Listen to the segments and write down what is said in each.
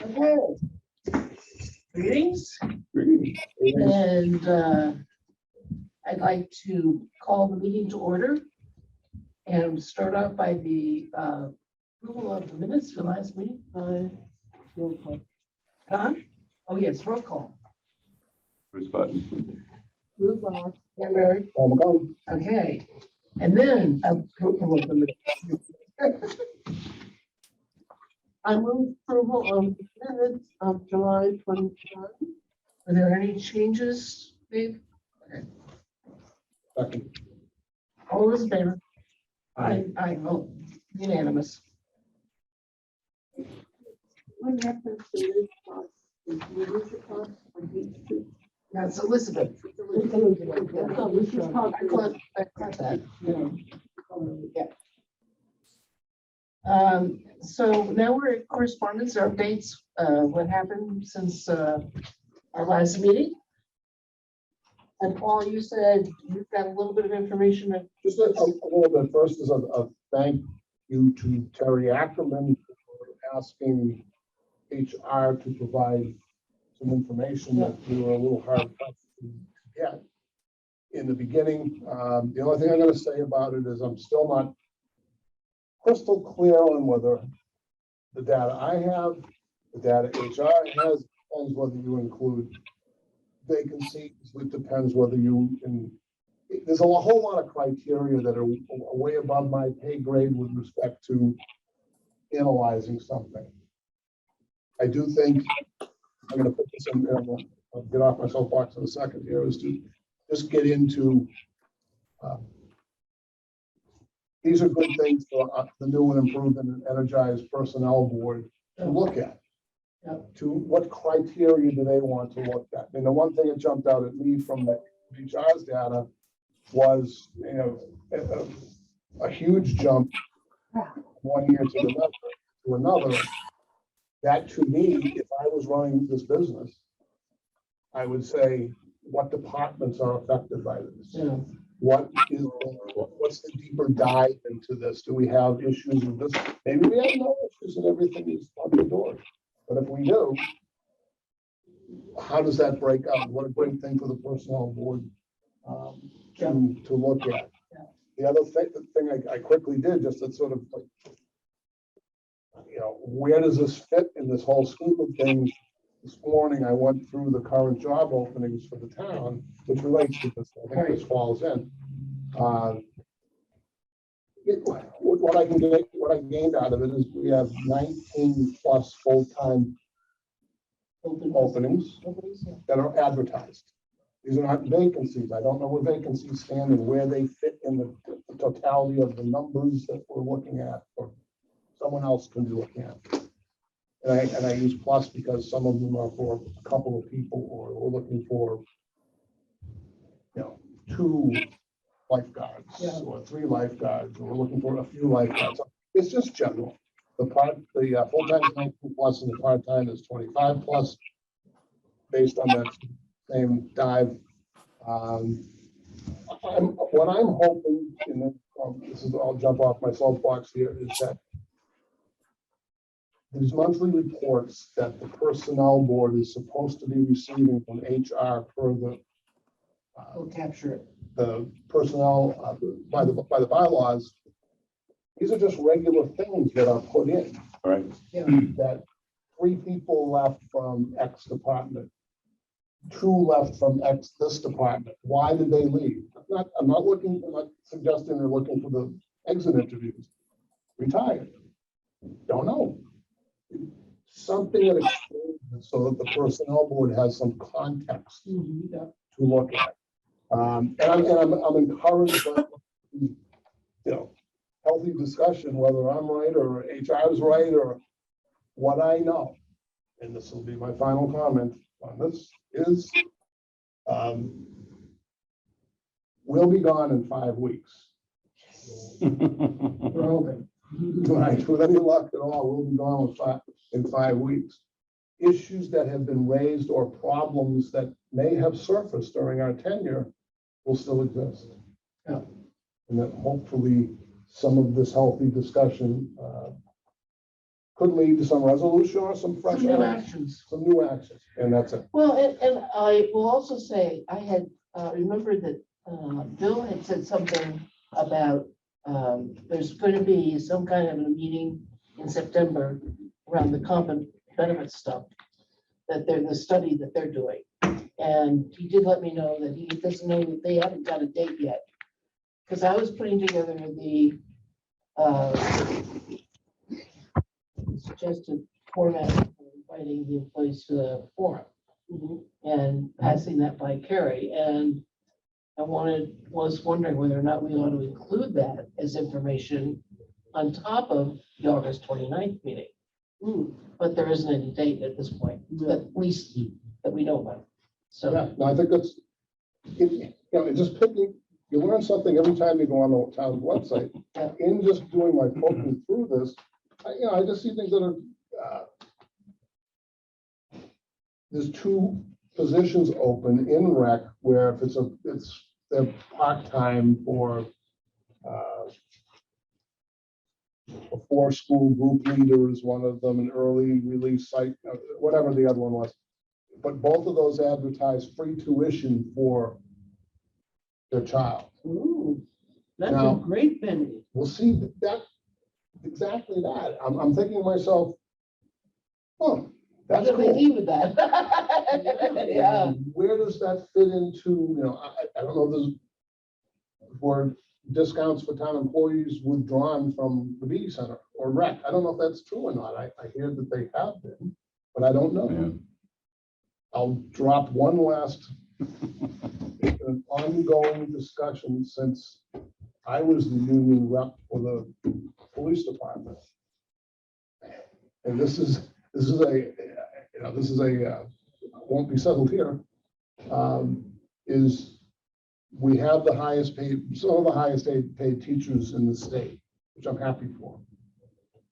Okay. Greetings, Greetings. and I'd like to call the meeting to order and start off by the approval of the minutes for last meeting. Roll call. Huh? Oh, yes, roll call. Bruce Button. Yeah, Mary. Okay, and then approval of the minutes. I move approval of the minutes of July 23rd. Are there any changes, Dave? Second. All those in favor? Aye. I vote unanimous. What happens to this cost? Is the cost for each two? That's Elizabeth. Oh, this is cost. I caught that. Yeah. So now we're at correspondence or updates. What happened since our last meeting? And Paul, you said you've got a little bit of information. Just a little bit. First is a thank you to Terry Ackerman for asking HR to provide some information that we were a little hard to get in the beginning. The only thing I'm going to say about it is I'm still not crystal clear on whether the data I have, the data HR has, depends whether you include vacancies. It depends whether you can. There's a whole lot of criteria that are way above my pay grade with respect to analyzing something. I do think I'm going to put this in. I'll get off my soapbox in a second here. Is to just get into. These are good things for the new and improved and energized personnel board to look at. To what criteria do they want to look at? And the one thing that jumped out at me from the HR's data was, a huge jump 1 year to another. That to me, if I was running this business, I would say, what departments are affected by this? Yeah. What's the deeper dive into this? Do we have issues with this? Maybe we have no issues and everything is under door. But if we do, how does that break out? What a great thing for the personnel board to look at. The other thing I quickly did, just to sort of like, where does this fit in this whole scheme of things? This morning, I went through the current job openings for the town, which relates to this. I think this falls in. What I gained out of it is we have 19 plus full-time openings that are advertised. These are not vacancies. I don't know where vacancies stand and where they fit in the totality of the numbers that we're looking at, or someone else can be looking at. And I use plus because some of them are for a couple of people, or we're looking for, 2 lifeguards or 3 lifeguards, or we're looking for a few lifeguards. It's just general. The full-time is 19 plus and the part-time is 25 plus, based on that same dive. What I'm hoping, and I'll jump off my soapbox here, is that these monthly reports that the personnel board is supposed to be receiving from HR per the We'll capture it. the personnel by the bylaws, these are just regular things that are put in. Right. Yeah. That 3 people left from X department, 2 left from this department. Why did they leave? I'm not suggesting they're looking for the exit interviews. Retired. Don't know. Something that explains it so that the personnel board has some context to look at. And I'm encouraged by, healthy discussion, whether I'm right or HR is right or what I know. And this will be my final comment on this is, we'll be gone in 5 weeks. We're hoping. Right, with any luck at all, we'll be gone in 5 weeks. Issues that have been raised or problems that may have surfaced during our tenure will still exist. Yeah. And that hopefully some of this healthy discussion could lead to some resolution or some fresh, Some new actions. some new actions, and that's it. Well, and I will also say, I had remembered that Bill had said something about there's going to be some kind of a meeting in September around the comp and benefit stuff, that they're the study that they're doing. And he did let me know that he doesn't know that they haven't got a date yet. Because I was putting together the suggested format for inviting the employees to the forum and passing that by Carrie. And I was wondering whether or not we ought to include that as information on top of the August 29th meeting. But there isn't any date at this point, at least that we know about. So, Yeah, no, I think that's, it's just picking, you learn something every time you go on the town's website. Yeah. In just doing my poking through this, I just see things that are, there's 2 positions open in rec where if they're part-time for a 4-school group leader is one of them, an early release site, whatever the other one was. But both of those advertise free tuition for their child. Ooh, that's Now- a great benefit. We'll see that, exactly that. I'm thinking to myself, oh, what that's do they cool. need with that? Yeah. Where does that fit into, I don't know, there's for discounts for town employees withdrawn from the BD Center or rec. I don't know if that's true or not. I hear that they have been, but I don't know. Yeah. I'll drop one last an ongoing discussion since I was the union rep for the police department. And this is a won't be settled here. Is we have the highest paid, some of the highest paid teachers in the state, which I'm happy for,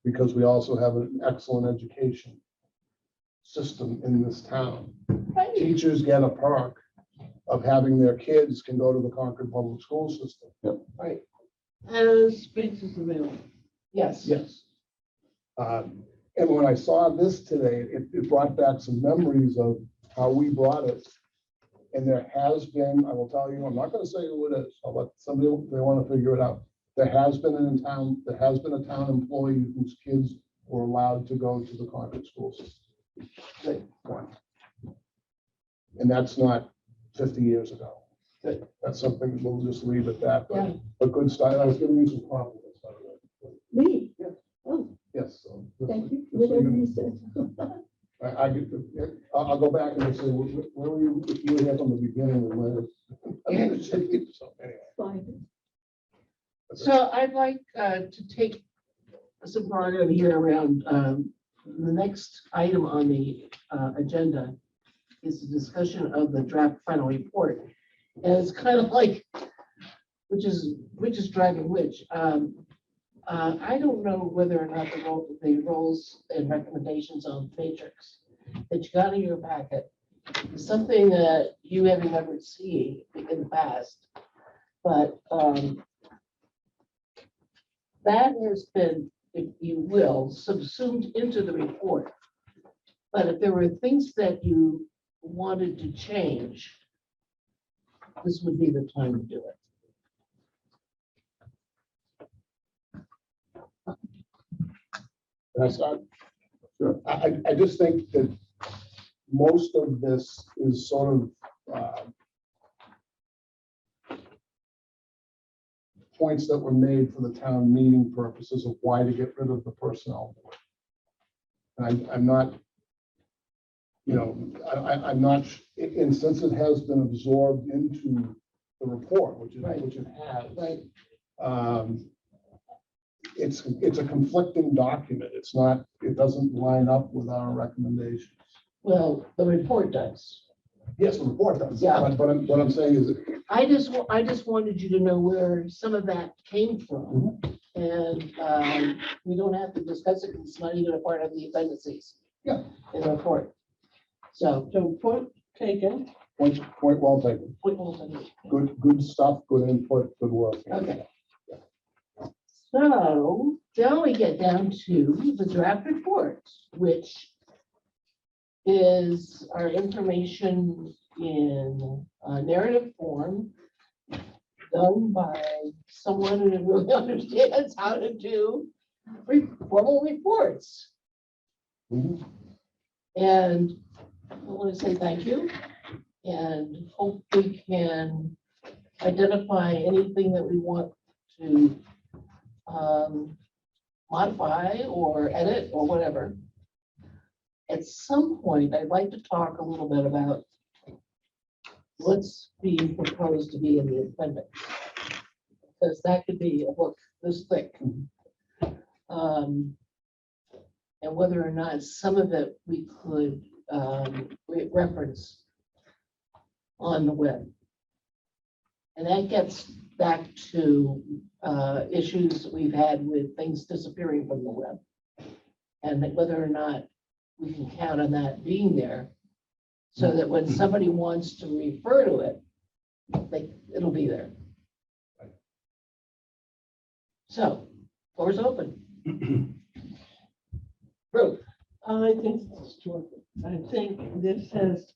because we also have an excellent education system in this town. Right. Teachers get a perk of having their kids can go to the Concord Public School System. Right. As spaces available. Yes. Yes. And when I saw this today, it brought back some memories of how we brought it. And there has been, I will tell you, I'm not going to say who it is. I'll let somebody, they want to figure it out. There has been a town employee whose kids were allowed to go to the Concord school system. One. And that's not 50 years ago. That's something we'll just leave at that. Yeah. But good style. I was giving you some compliments, by the way. Me? Yeah. Oh, Yes. So thank you. just so Whatever know. you said. I'll go back and say, where were you, if you were here from the beginning? And where? So anyway. Fine. that's it. So I'd like to take some prerogative here around the next item on the agenda is the discussion of the draft final report. And it's kind of like, which is driving which. I don't know whether or not the roles and recommendations on matrix that you got in your packet is something that you have remembered seeing in the past. But that has been, if you will, subsumed into the report. But if there were things that you wanted to change, this would be the time to do it. Can I start? Sure. I just think that most of this is sort of points that were made for the town meeting purposes of why to get rid of the personnel board. And I'm not, I'm not, and since it has been absorbed into the report, which it has. Right. It's a conflicting document. It doesn't line up with our recommendations. Well, the report does. Yes, the report does. Yeah. But what I'm saying is, I just wanted you to know where some of that came from. And we don't have to discuss it, 'cause it's not even a part of the appendices. Yeah. In the report. So, Point taken. point well taken. Good stuff, good input, good work. okay. So, Now we get down to the draft report, which is our information in narrative form done by someone who really understands how to do formal reports. Mhm. And I want to say thank you and hope we can identify anything that we want to modify or edit or whatever. At some point, I'd like to talk a little bit about what's being proposed to be in the appendix. Because that could be a book this thick. And whether or not some of it we could reference on the web. And that gets back to issues that we've had with things disappearing from the web. And that whether or not we can count on that being there, so that when somebody wants to refer to it, it'll be there. So, floor's open. Ruth, I think it's terrific. I think this has,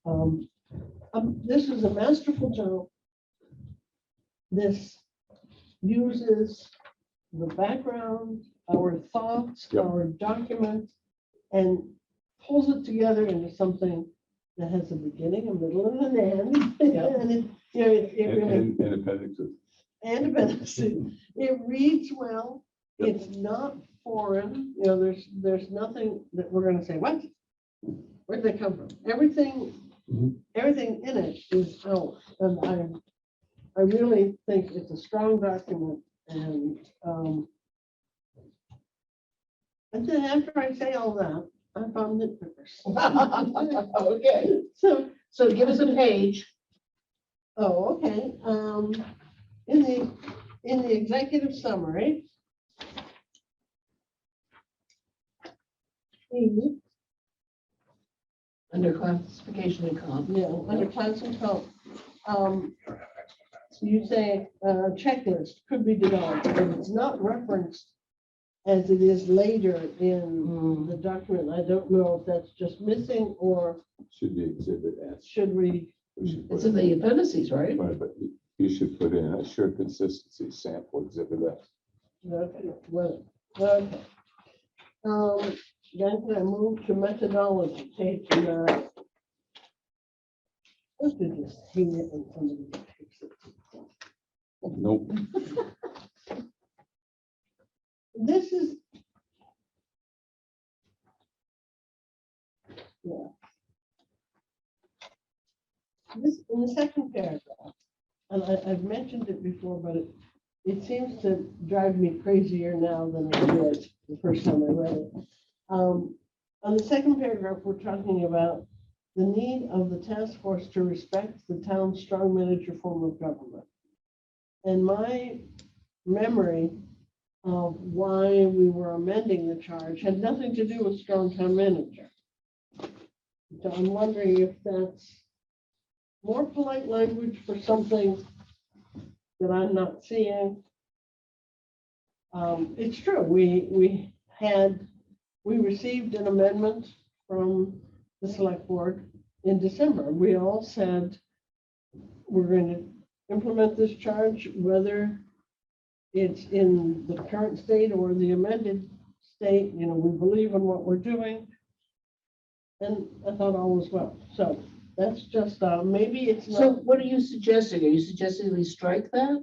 this is a masterful job. This uses the background, our thoughts, Yep. our documents, and pulls it together into something that has a beginning, a middle, and an end. Yep. And it, you know, it really, And appendixes. and a benefit. It reads well. Yep. It's not foreign. You know, there's nothing that we're going to say, what? Where'd they come from? Everything, Mhm. everything in it is ours. And I really think it's a strong document. And then after I say all that, I found nitpickers. okay, So, so give us a page. oh, okay. In the executive summary, Under classification and comp. yeah, under class and comp, you say checklist could be developed, but it's not referenced as it is later in the document. I don't know if that's just missing or Should be exhibit S. should we? We should put It's in the appendices, right? Right, but you should put in a sure consistency sample exhibit S. Okay, well, okay. Then can I move to methodology, page 9? Let's do this. Hang it and somebody takes it. Nope. This is. Yeah. This, in the second paragraph, and I've mentioned it before, but it seems to drive me crazier now than it did the first time I read it. On the second paragraph, we're talking about the need of the task force to respect the town's strong manager form of government. And my memory of why we were amending the charge had nothing to do with strong town manager. So I'm wondering if that's more polite language for something that I'm not seeing. It's true, we received an amendment from the select board in December. We all said we're going to implement this charge, whether it's in the current state or the amended state. You know, we believe in what we're doing. And I thought all was well. So that's just, maybe it's So not. what are you suggesting? Are you suggesting we strike that?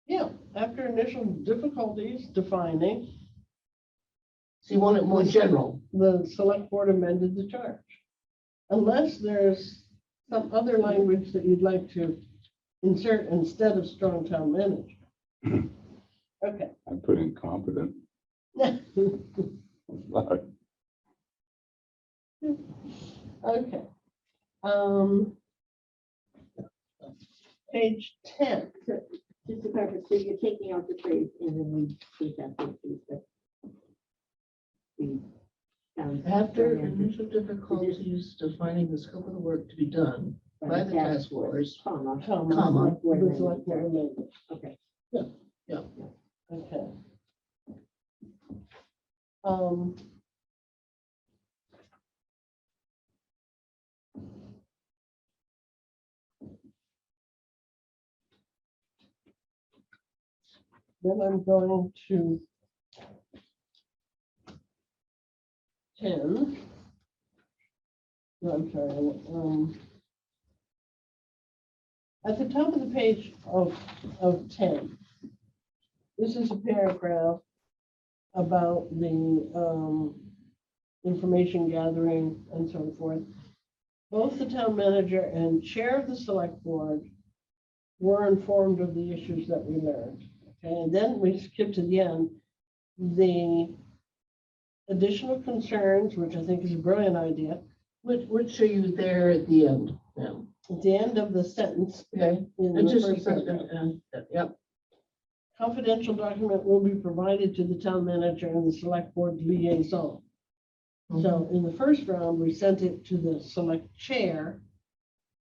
Yeah, after initial difficulties defining, So you want it more general? the select board amended the charge. Unless there's some other language that you'd like to insert instead of strong town manager. Okay. I put in competent. Sorry. Okay. Page 10. Just to clarify, so you're taking out the phrase and then we take that piece that we found. After initial difficulties defining the scope of the work to be done, by the task force, Comma. Comma, Comma. the select board amendment. Okay. Okay. Um. Then I'm going to 10. No, I'm sorry. At the top of the page of 10, this is a paragraph about the information gathering and so forth. Both the town manager and chair of the select board were informed of the issues that we learned. Okay, and then we skip to the end, the additional concerns, which I think is a brilliant idea. which are you there at the end now? At the end of the sentence, Okay, in and the just, first paragraph, yep, confidential document will be provided to the town manager and the select board liaison. So in the first round, we sent it to the select chair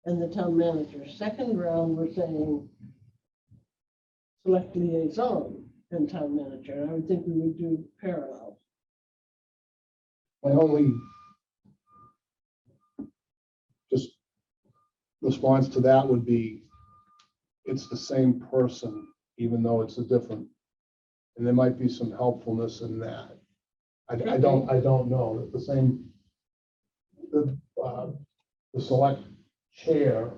and the town manager. Second round, we're saying select liaison and town manager. And I would think we would do parallel. My only just response to that would be, it's the same person, even though it's a different, and there might be some helpfulness in that. I don't know, the same, the select chair,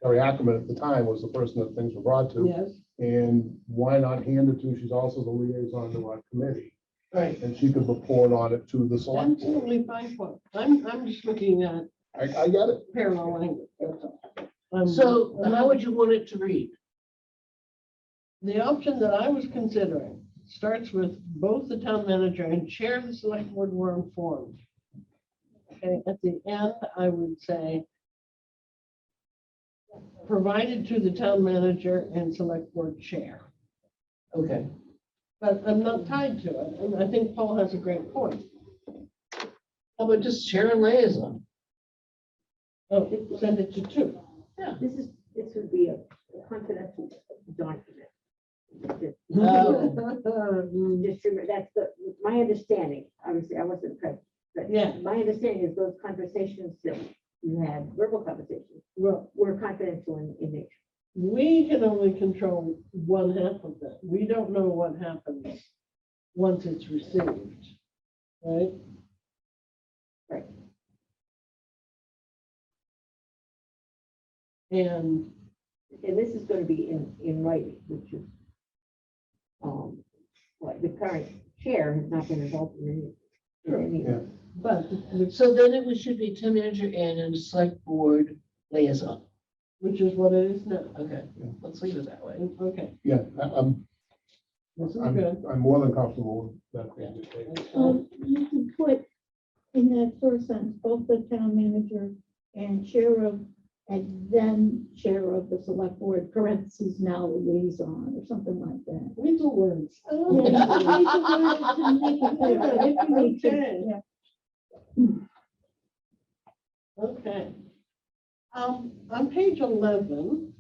Terry Ackerman at the time was the person that things were brought to. Yes, And why not hand it to, she's also the liaison to our committee, right. and she could report on it to the select board. absolutely fine point. I'm just looking at I get it. parallel language. That's all. So how would you want it to read? The option that I was considering starts with both the town manager and chair of the select board were informed. Okay, at the end, I would say provided to the town manager and select board chair. Okay, But I'm not tied to it, and I think Paul has a great point. how about just chair and liaison? Oh, send it to 2. This would be a confidential document. Just remember, that's my understanding. Obviously, I wasn't present, but Yeah. my understanding is those conversations that you had, verbal conversations, Well, were confidential in nature. we can only control one half of that. We don't know what happens once it's received, right? Right. And And this is going to be in writing, which is, what the current chair has not been involved in any. Yeah. but So then it should be town manager and a select board liaison. which is what it is now. Okay, let's leave it that way. Okay, Yeah, this is good. I'm more than comfortable with that. You can put in that first sentence, both the town manager and chair of, and then chair of the select board, parentheses, now liaison, or something like that. Little words. Yeah, you can use the word to make it clear, but if you need to, Okay. yeah. Okay. On page 11,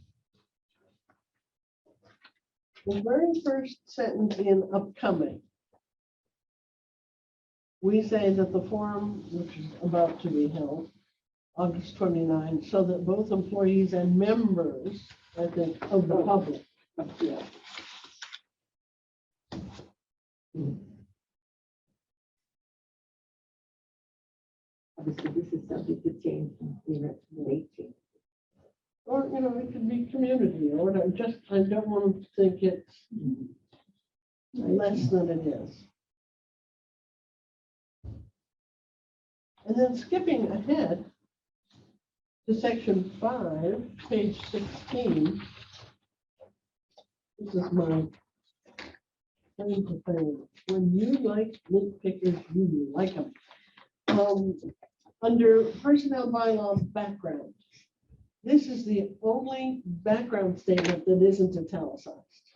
the very first sentence in upcoming, we say that the forum, which is about to be held, August 29, so that both employees and members, I think, of the public. Yeah. Obviously, this is subject to change, may change. Or, it could be community or whatever, just, I don't want them to think it's less than it is. And then skipping ahead to section 5, page 16. This is my claim to fame. When you like nitpickers, you like them. Under personnel bylaws background, this is the only background statement that isn't italicized.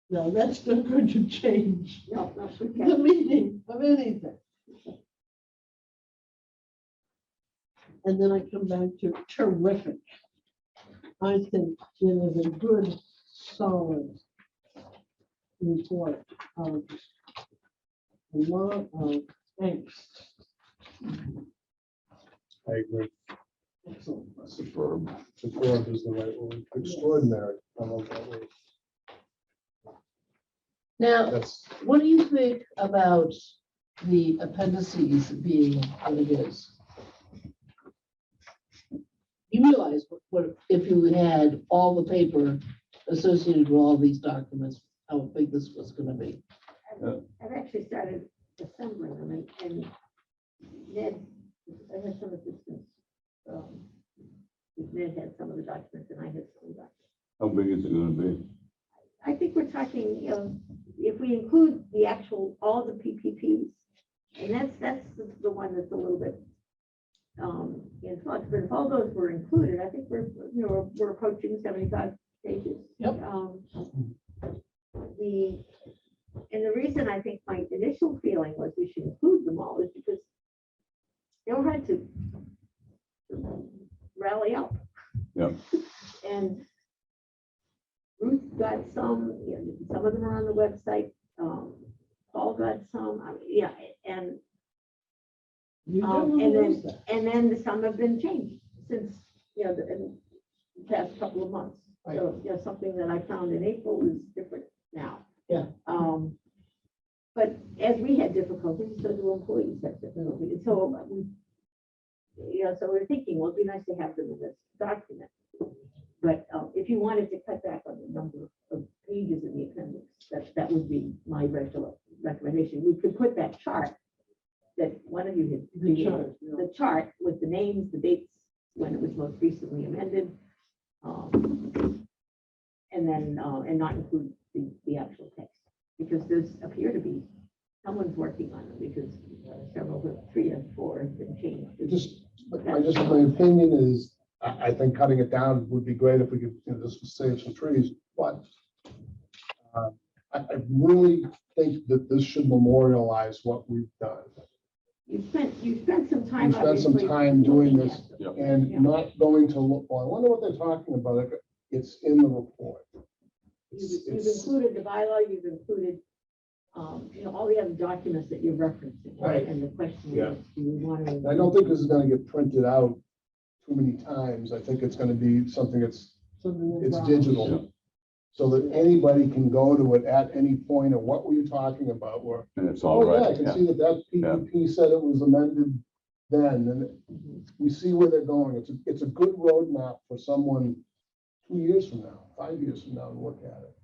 Now, that's not going to change No, we the can't. meaning of anything. And then I come back to terrific. I think it is a good, solid report of a lot of angst. I agree. Excellent. Superb. Superb is the right word. Extraordinary. I love that word. Now, That's, what do you think about the appendices being what it is? You realize what if you had all the paper associated with all these documents, how big this was gonna be? I've actually started assembling them and Ned, I had some assistance. Ned had some of the documents and I had some of the documents. How big is it gonna be? I think we're talking, if we include the actual, all the PPPs, and that's the one that's a little bit in flux, but if all those were included, I think we're approaching 75 pages. Yep. The reason I think my initial feeling was we should include them all is because they all had to rally up. Yep. And Ruth got some, some of them are on the website. Paul got some, and You don't lose that. and then some have been changed since, in the past couple of months. So, something that I found in April is different now. Yeah. But as we had difficulties, so do employees have difficulties. And so so we're thinking, well, it'd be nice to have them in this document. But if you wanted to cut back on the number of pages in the appendix, that would be my recommendation. We could put that chart that one of you had created, the chart with the names, the dates, when it was most recently amended, and then and not include the actual text, because there's appear to be someone's working on it, because several, 3 and 4 have been changed. my opinion is, I think cutting it down would be great if we could, this would save some trees, but I really think that this should memorialize what we've done. You spent some time. We spent some obviously, time doing looking this, at them. and Yeah. not going to look, well, I wonder what they're talking about. It's in the report. You've It's- included the bylaw, you've included, all the other documents that you're referencing. Right. And the question Yeah. is, do you want to? I don't think this is gonna get printed out too many times. I think it's gonna be something it's digital. So that anybody can go to it at any point, and what were you talking about? Or, And it's all oh, yeah, I right. can Yeah. see that PPP said it was amended then, and we see where they're going. It's a good roadmap for someone 2 years from now, 5 years from now, to look at it.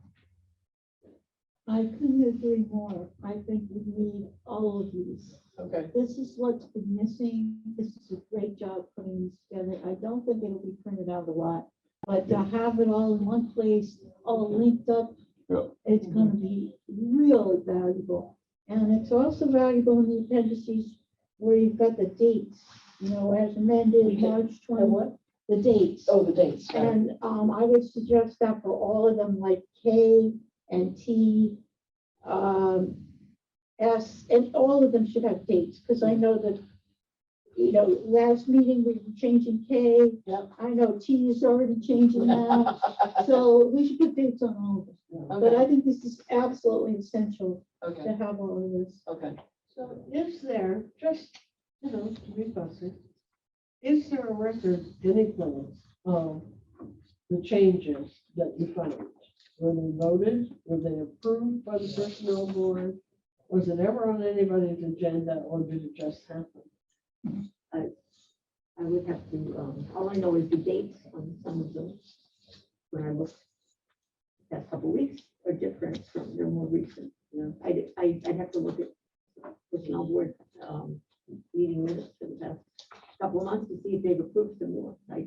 I couldn't agree more. I think we need all of these. Okay. This is what's been missing. This is a great job putting this together. I don't think it'll be printed out a lot, but to have it all in one place, all linked up, Yeah. it's gonna be really valuable. And it's also valuable in the appendices where you've got the dates, as amended, Okay. March And 20, what? the dates. Oh, the dates. got it. And I would suggest that for all of them, like K and T, S, and all of them should have dates, because I know that, last meeting we were changing K. Yep. I know T is already changing now, so we should put dates on all of them. But I Okay, think this is absolutely essential okay, to have all of this. okay. So is there, just, to be fussy, is there a record any place of the changes that you found? Were they voted? Were they approved by the personnel board? Was it ever on anybody's agenda, or did it just happen? I would have to, all I know is the dates on some of them. When I looked, the past couple of weeks are different from their more recent. I'd have to look at personnel board meeting minutes for the past couple of months to see if they've approved some more. I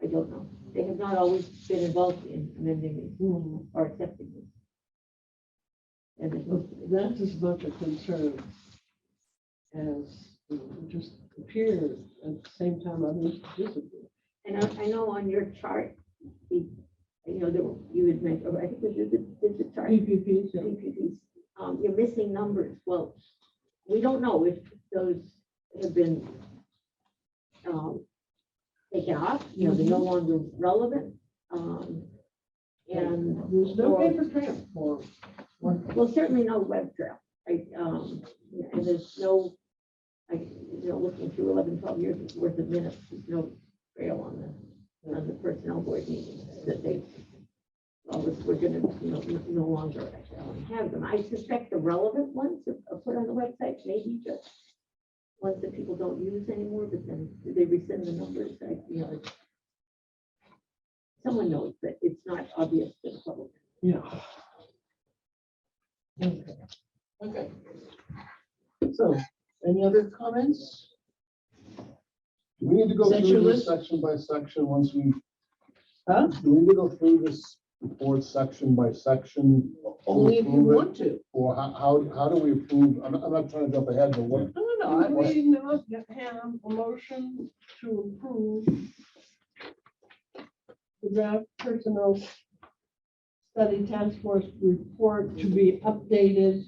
don't know. They have not always been involved in amending these or accepting these. And it was- That's as much a concern as it just appeared at the same time others disappeared. And I know on your chart, you had mentioned, I think we did the chart. PPPs, yeah. PPPs, you're missing numbers. Well, we don't know if those have been taken off, you know, they're no longer relevant. And There's no or- paper trail for. well, certainly no web trail, right? And there's no, looking through 11, 12 years worth of minutes, there's no trail on the personnel board meetings that they, well, we're gonna, no longer have them. I suspect the relevant ones are put on the website, maybe just ones that people don't use anymore, but then they rescind the numbers, someone knows, but it's not obvious to the public. Yeah. Okay. So, any other comments? Do we need to go Is that through your this list? section by section once we, Huh? do we need to go through this report section by section? Only if you approve it? want to. Or how do we approve? I'm not trying to jump ahead, but what, No, Do we not have a motion to approve the draft personnel study task force report to be updated?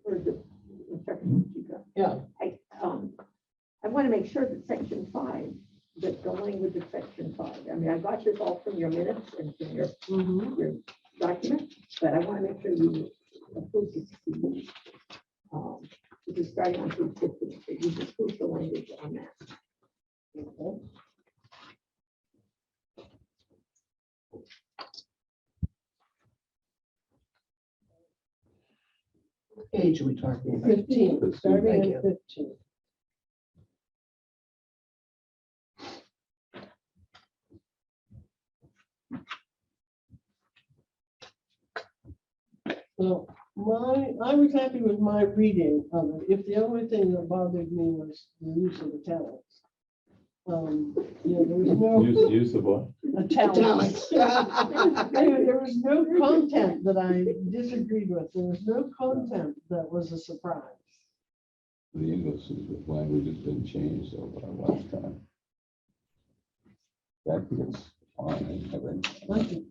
For the instructions you got. Yeah. I want to make sure that section 5, that the language of section 5, I mean, I got this all from your minutes and from your document, but I want to make sure you approve this. This is starting on page 15, so you just approve the language on that. Okay. What page are we talking about? 15, starting Thank at you. 15. So I was happy with my reading of it. If the only thing that bothered me was the use of italics. There was no Use of what? italics. Italics. There was no content that I disagreed with. There was no content that was a surprise. The English language has been changed over our lifetime. I think it's fine, I think. Thank you.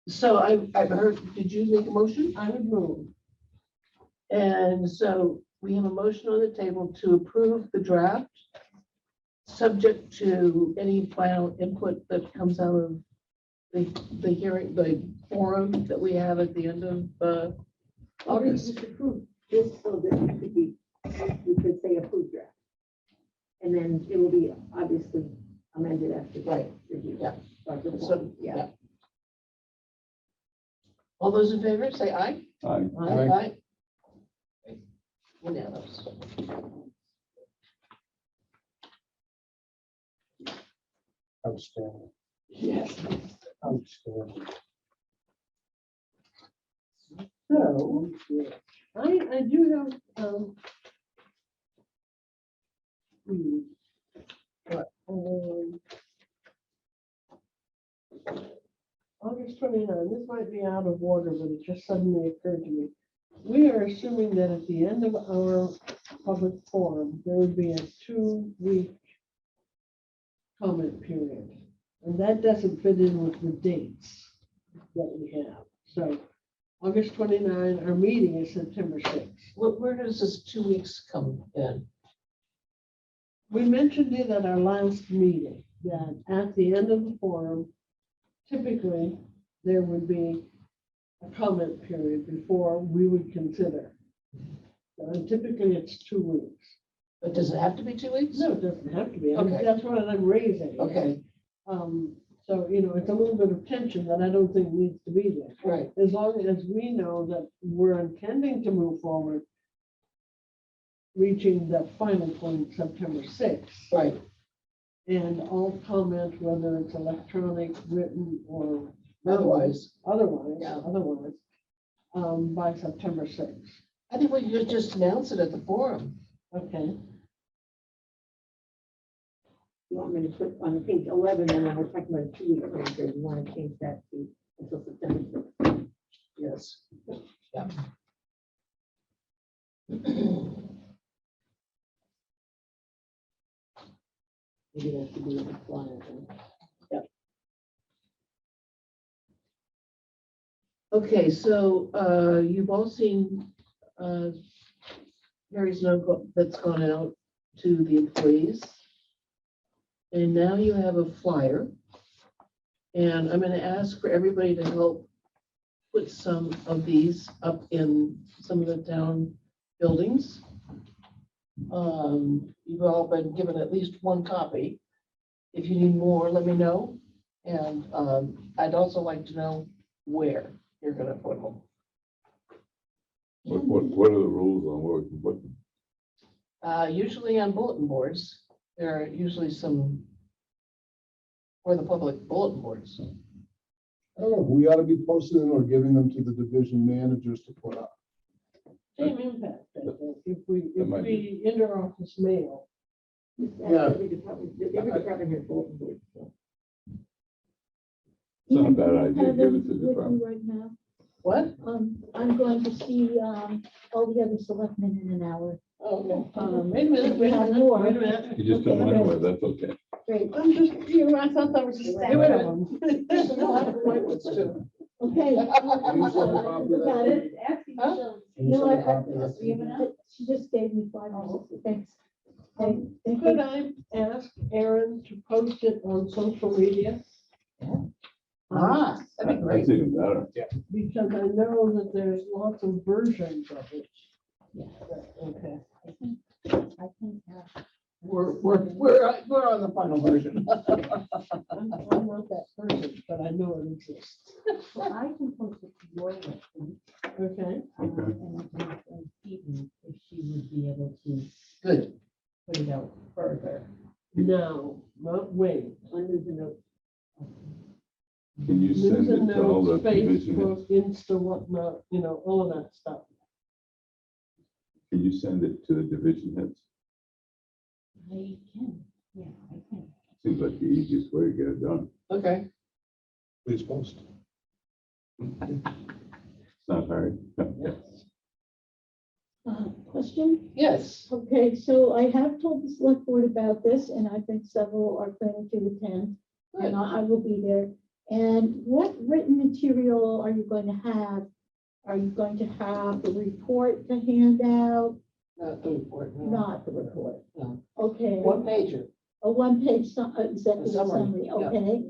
So I've heard, did you make a motion? I would move. And so we have a motion on the table to approve the draft, subject to any final input that comes out of the hearing, the forum that we have at the end of Or you August. just approve this so that we could say approved draft. And then it will be obviously amended after the Right. review. Yeah. Or the So, form, yeah. yeah. All those in favor, say aye. I, Aye. Unanimous. outstanding, Yes. outstanding. So, I do have, What? August 29, this might be out of order, but it just suddenly occurred to me. We are assuming that at the end of our public forum, there would be a 2-week comment period. And that doesn't fit in with the dates that we have. So August 29, our meeting is September 6th. Where does this 2 weeks come in? We mentioned it at our last meeting, that at the end of the forum, typically, there would be a comment period before we would consider. And typically, it's 2 weeks. But does it have to be 2 weeks? No, it doesn't have to be. I mean, Okay. that's what I'm raising. Okay, So, it's a little bit of tension that I don't think needs to be there. right. As long as we know that we're intending to move forward, reaching the final point September 6th. Right. And all comment, whether it's electronic, written, or Otherwise, otherwise, Yeah. by September 6th. I think we could just announce it at the forum. Okay, You want me to put on page 11, and then we're talking about a 2-week period, you want to change that to until September 6th. Yes. Yeah. Maybe that should be in the flyer then. Okay, so you've all seen Mary's note that's gone out to the employees. And now you have a flyer. And I'm gonna ask for everybody to help put some of these up in some of the town buildings. You've all been given at least one copy. If you need more, let me know. And I'd also like to know where you're gonna put them. What are the rules on where we can put them? Usually on bulletin boards, there are usually some for the public bulletin boards. I don't know, we ought to be posting them or giving them to the division managers to put up. Same impact, I think, if That might we interoffice mail. Yeah. Every department has bulletin boards, so. It's not a Ian, bad do you idea, have give them it to the with you department. right now? What? I'm going to see, all the other selectmen in an hour. Oh, okay. Wait a minute, wait a minute, More. wait a minute. You just don't Okay, mind, that's okay. Great, I'm just, you know, I thought that was a stack Wait a of them. okay. Can you send a copy of that? Got it. Huh? Can you No, send a copy of that? She just gave me 5 minutes, thanks. Thank Could you. I ask Aaron to post it on social media? Ah, that'd be great. That's even better. Because I know that there's lots of versions of it. Okay. I think, We're on the final version. I'm not that person, but I know it exists. Well, I can post it to your website, Okay. Okay. and I can ask Stephen if she would be able to Good. put it out further. No, not wait. Under the note. Can you send News and it to all the notes, division heads? Facebook, Insta, whatnot, you know, all of that stuff. Can you send it to the division heads? I can, yeah, I can. Seems like the easiest way to get it done. Okay. Please post. It's not hard. question? Yes. Okay, so I have told the select board about this, and I think several are planning to attend, Good. and I will be there. And what written material are you going to have? Are you going to have the report to hand out? Not the report. no. Not the report? No. Okay. One pager. A one-page executive Summary, summary, yeah. okay?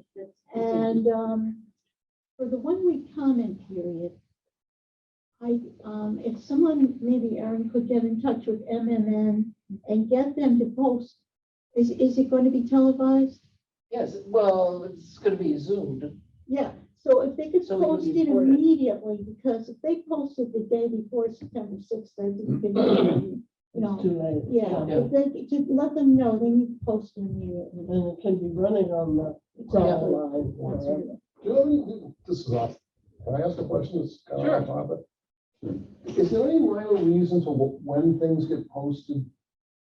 And for the 1 week comment period, if someone, maybe Aaron could get in touch with MMN and get them to post, is it going to be televised? Yes, well, it's gonna be zoomed. Yeah, so if they could So we can post it report it. immediately, because if they post it the day before September 6th, I think you can, you It's too know, late. yeah, if they, to let them know, they need to post it immediately. And it can be running on the Exactly. line. That's right. Do you have any- This is off. Can I ask a question? It's kind of Sure. off topic. Is there any rhyme or reason to when things get posted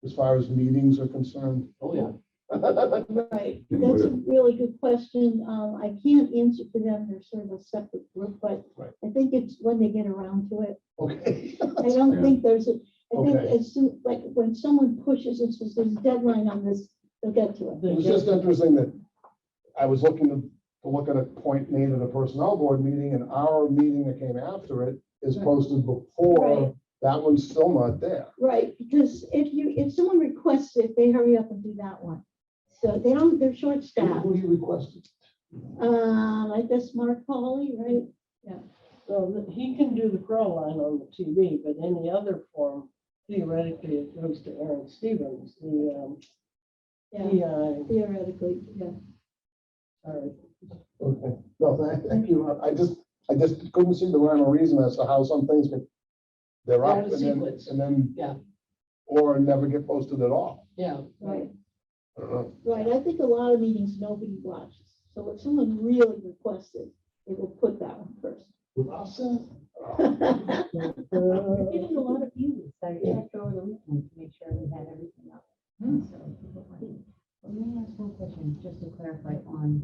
as far as meetings are concerned? Oh, yeah. Right, that's a really good question. I can't answer for them, they're sort of a separate group, but Right. I think it's when they get around to it. Okay. I don't Yeah. think there's a, I think Okay. it's like when someone pushes and says there's a deadline on this, they'll get to it. It was just interesting that I was looking to look at a point made at a personnel board meeting, and our meeting that came after it is Right. posted before, Right. that one's still not there. Right, because if someone requests it, they hurry up and do that one. So they don't, they're short staffed. Who you requested? I guess Mark Hawley, right? So he can do the crawl line on the TV, but any other form, theoretically, it goes to Aaron Stevens, the Yeah, PI. theoretically, yeah. Sorry. Okay, no, thank you. I just couldn't see the rhyme or reason as to how some things get, they're Out up of and then, sequence. and then. Yeah. Or never get posted at all. Yeah. Right, I don't know. right. I think a lot of meetings nobody watches. So if someone really requests it, they will put that one first. With us? We're getting a lot of views. I checked over the weekend to make sure we had everything up. So, let me ask one question, just to clarify on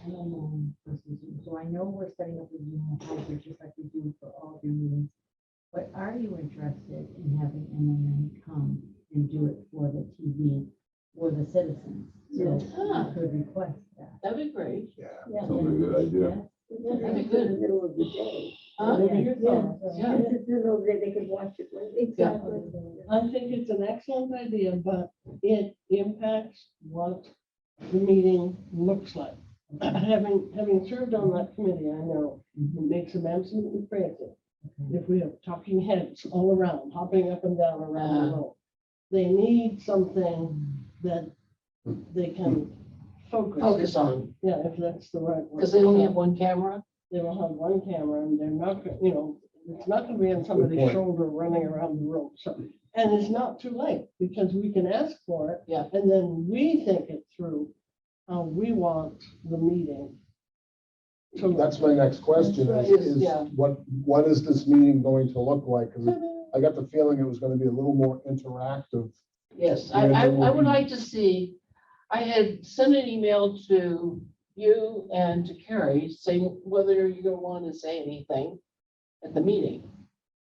MMM versus Zoom. So I know we're setting up a Zoom hybrid just like we do for all of your meetings. But are you interested in having MMM come and do it for the TV, for the citizens? So Yes. you could request that. That'd be great. Yeah. Yeah. Sounds like a good idea. Yes? That'd be In good. the middle of the day. Yeah. They could watch it. Exactly. I think it's an excellent idea, but it impacts what the meeting looks like. Having served on that committee, I know it makes them absolutely crazy. If we have talking heads all around, hopping up and down around the room, they need something that they can Focus on, Yeah, if that's the right word. because they only have one camera. They will have one camera and they're not, it's not gonna be on somebody's point. shoulder running around the room. So, and it's not too late because we can ask for it. Yeah. And then we think it through how we want the meeting. to look. That's my next question is Yeah. what is this meeting going to look like? Because I got the feeling it was going to be a little more interactive. Yes, Yeah, I there will would be- like to see, I had sent an email to you and to Carrie saying whether you're gonna want to say anything at the meeting.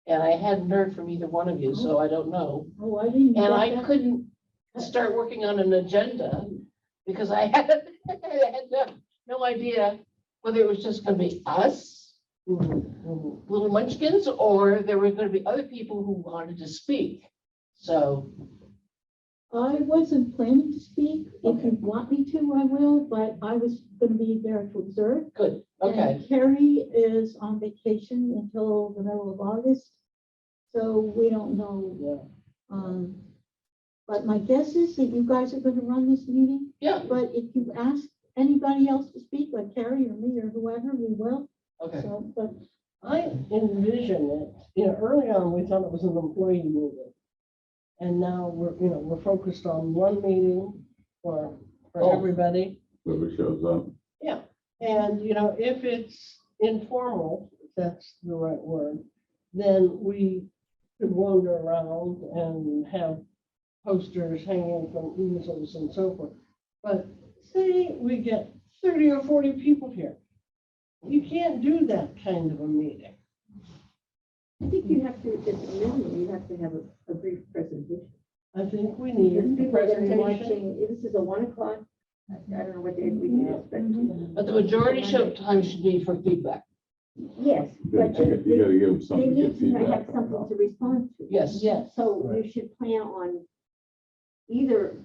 And I hadn't heard from either one of you, so I don't know. Oh, I didn't. And get I that. couldn't start working on an agenda because I had, no idea whether it was just gonna be us, little munchkins, or there were gonna be other people who wanted to speak. So, I wasn't planning to speak. If Okay. you want me to, I will, but I was gonna be there to observe. good, okay. And Carrie is on vacation until the middle of August, so we don't know. Yeah. But my guess is that you guys are gonna run this meeting, Yeah, but if you ask anybody else to speak, like Carrie or me or whoever, we will. okay. So, but I envision it, early on, we thought it was an employee meeting. And now we're focused on one meeting for Oh. everybody. Whoever shows up. And, if it's informal, if that's the right word, then we could wander around and have posters hanging from easels and so forth. But say we get 30 or 40 people here. You can't do that kind of a meeting. I think you have to, at a minimum, you have to have a brief presentation. I think we need Because a people are gonna be presentation. watching, this is a 1 o'clock, I don't know what day we do this, but But the majority show time should be for feedback. yes, You gotta but you gotta give them they something to get need to have feedback something from. to respond to. Yes. Yes. So you should plan on either,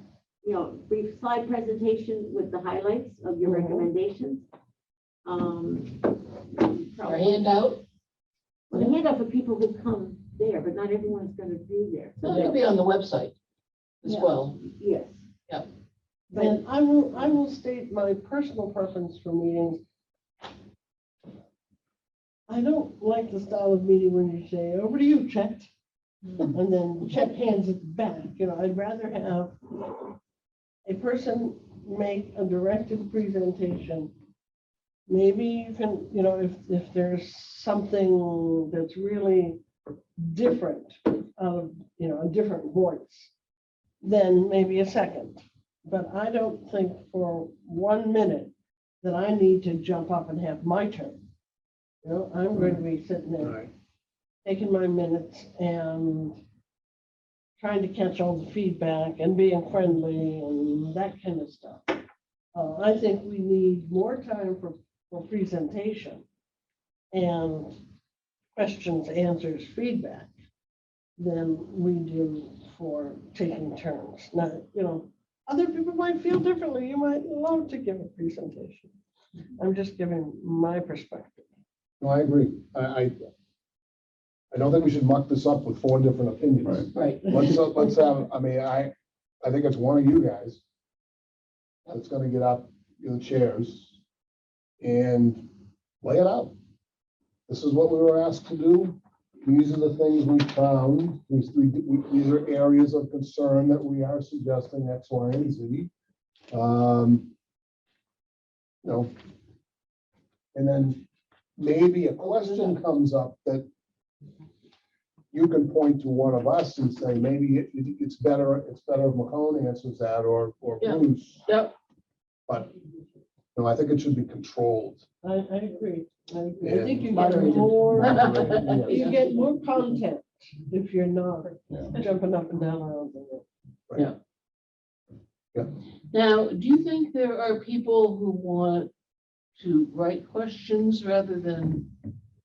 brief slide presentation with the highlights of your Mhm. recommendations. Our Probably handout, a handout for people who come there, but not everyone's gonna be there. so it'll be on the website as Yeah. well. Yes. Yeah. But And I will state my personal preference for meetings. I don't like the style of meeting when you say, over to you, Chet. And then Chet hands it back, I'd rather have a person make a directed presentation. Maybe you can, if there's something that's really different, out of, a different voice, then maybe a second. But I don't think for 1 minute that I need to jump up and have my turn. I'm going to be sitting there taking my minutes and trying to catch all the feedback and being friendly and that kind of stuff. I think we need more time for presentation and questions, answers, feedback than we do for taking turns. Now, other people might feel differently. You might love to give a presentation. I'm just giving my perspective. No, I agree. I don't think we should muck this up with 4 different opinions. Right. Right. Let's have, I think it's one of you guys that's gonna get up in the chairs and lay it out. This is what we were asked to do. These are the things we found. These are areas of concern that we are suggesting X, Y, and Z. And then maybe a question comes up that you can point to one of us and say, maybe it's better if McCone answers that or Yeah. Bruce. Yep. But, I think it should be controlled. I agree. I think you get Moderated. more, Yes. you get more content if you're not Yeah. jumping up and down around the room. Now, do you think there are people who want to write questions rather than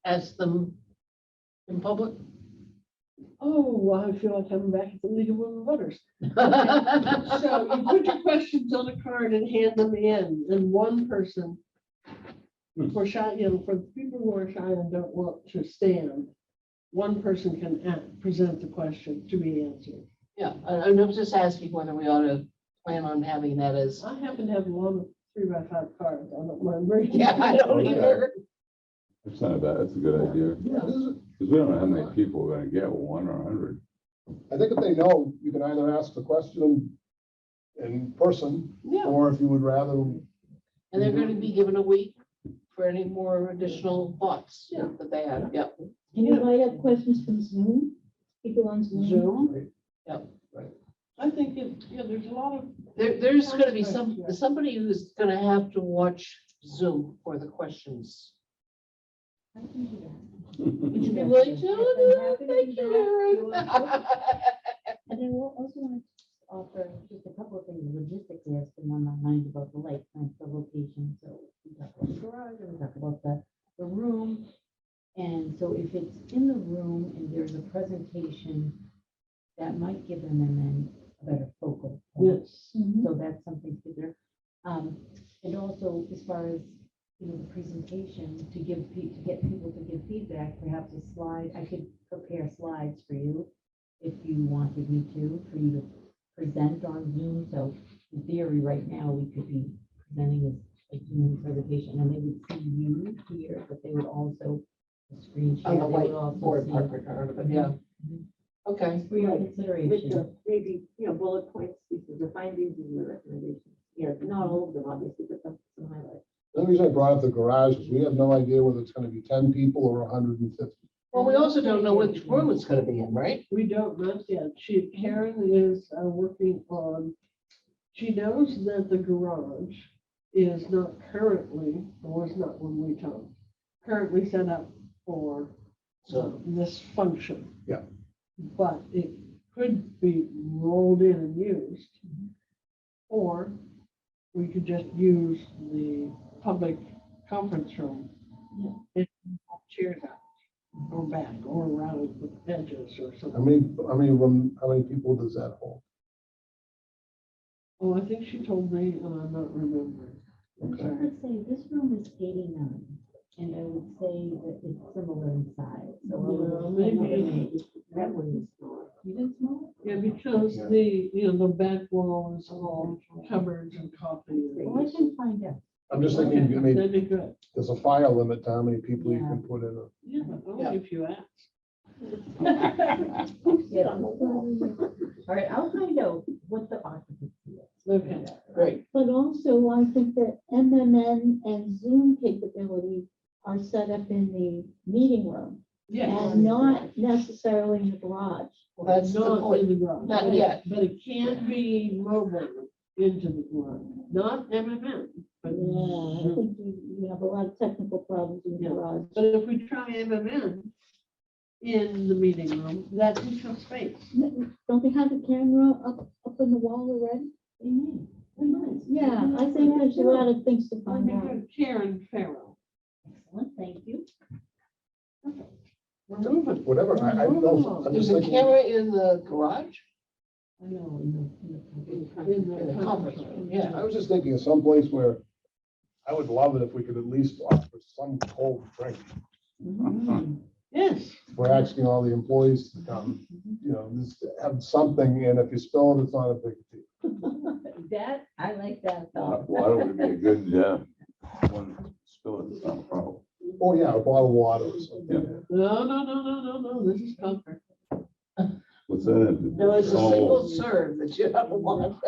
ask them in public? Oh, I feel like I'm back at the League of Women Voters. So you put your questions on a card and hand them in, and one person, for shy, for the people who are shy and don't want to stand, one person can present the question to be answered. Yeah, I'm just asking whether we ought to plan on having that as, I happen to have a lot of 3x5 cards. I don't mind bringing. yeah, I don't Okay. either. It's not bad, that's a good idea. Because we don't know how many people are gonna get, 1 or 100. I think if they know, you can either ask the question in person, Yeah, or if you would rather, and they're going to be given a week for any more additional thoughts Yeah. that they have, yep. And you might have questions from Zoom, people on Zoom. Zoom. Yep. I think there's a lot of. There's gonna be somebody who's gonna have to watch Zoom for the questions. I can do that. Would you be Yes, willing yes, to? yes, I'm happy to Thank do you, that. Erin. And then we'll also want to offer just a couple of things logistically has been on my mind about the lake, like the location. So we talk about the garage, and we talk about the room. And so if it's in the room and there's a presentation, that might give them and then a better focal point. Yes. Mhm. So that's something to consider. And also as far as, the presentation to get people to give feedback, perhaps a slide, I could prepare slides for you if you wanted me to, for you to present on Zoom. So in theory, right now, we could be presenting as a Zoom presentation and they would see you here, but they would also screen share. On the they would also whiteboard see- part of it, yeah. Okay, For your With consideration. the, maybe, bullet points, these are the findings and the recommendations. Not all of them, obviously, but some highlights. the only reason I brought up the garage is we have no idea whether it's gonna be 10 people or 150. well, we also don't know which room it's gonna be in, right? We don't, not yet. Karen is working on, she knows that the garage is not currently, or was not when we come, currently set up for this function. Yeah. But it could be rolled in and used. Or we could just use the public conference room. And have chairs out, or back, or around with edges or How something. how many people does that hold? Oh, I think she told me, and I'm not remembering. I Okay. would say this room is 89, and I would say that it's similar in size. So a little- Maybe. That one is small. Even smaller? Yeah, because the back wall is all cupboards and coffee. Well, I can find out. I'm just thinking, I mean, That'd be good. there's a file limit to how many people you Yeah. can put in a. Yeah, only if you ask. Yeah. All right, I'll find out what the occupancy is. Okay. Great. But also, I think that MMN and Zoom capability are set up in the meeting room Yeah. and not necessarily in the garage. Well, that's the Not in point. the garage. Not but it- yet. But it can be mobile into the garage, not MMM, but Yeah, I Zoom. think you have a lot of technical problems in the Yeah. garage. But if we try MMM in the meeting room, that's enough space. Don't they have a camera up in the wall already? They may. They might. Yeah, I think there's a lot of things to find out. Good. Karen Farrell. Excellent, thank you. We're moving. Whatever, I'm There's just a thinking. camera in the garage? I know, in In the conference room, yeah. I was just thinking of some place where I would love it if we could at least offer some cold drink. Yes. We're asking all the employees to come, just have something, and if you spill it, it's not a big deal. That, I like that thought. Water would be a good, one spill it's not a problem. Oh, yeah, a bottle of water or something. No, this is Concord. What's that? in? No, it's a Oh, single serve that you have to want.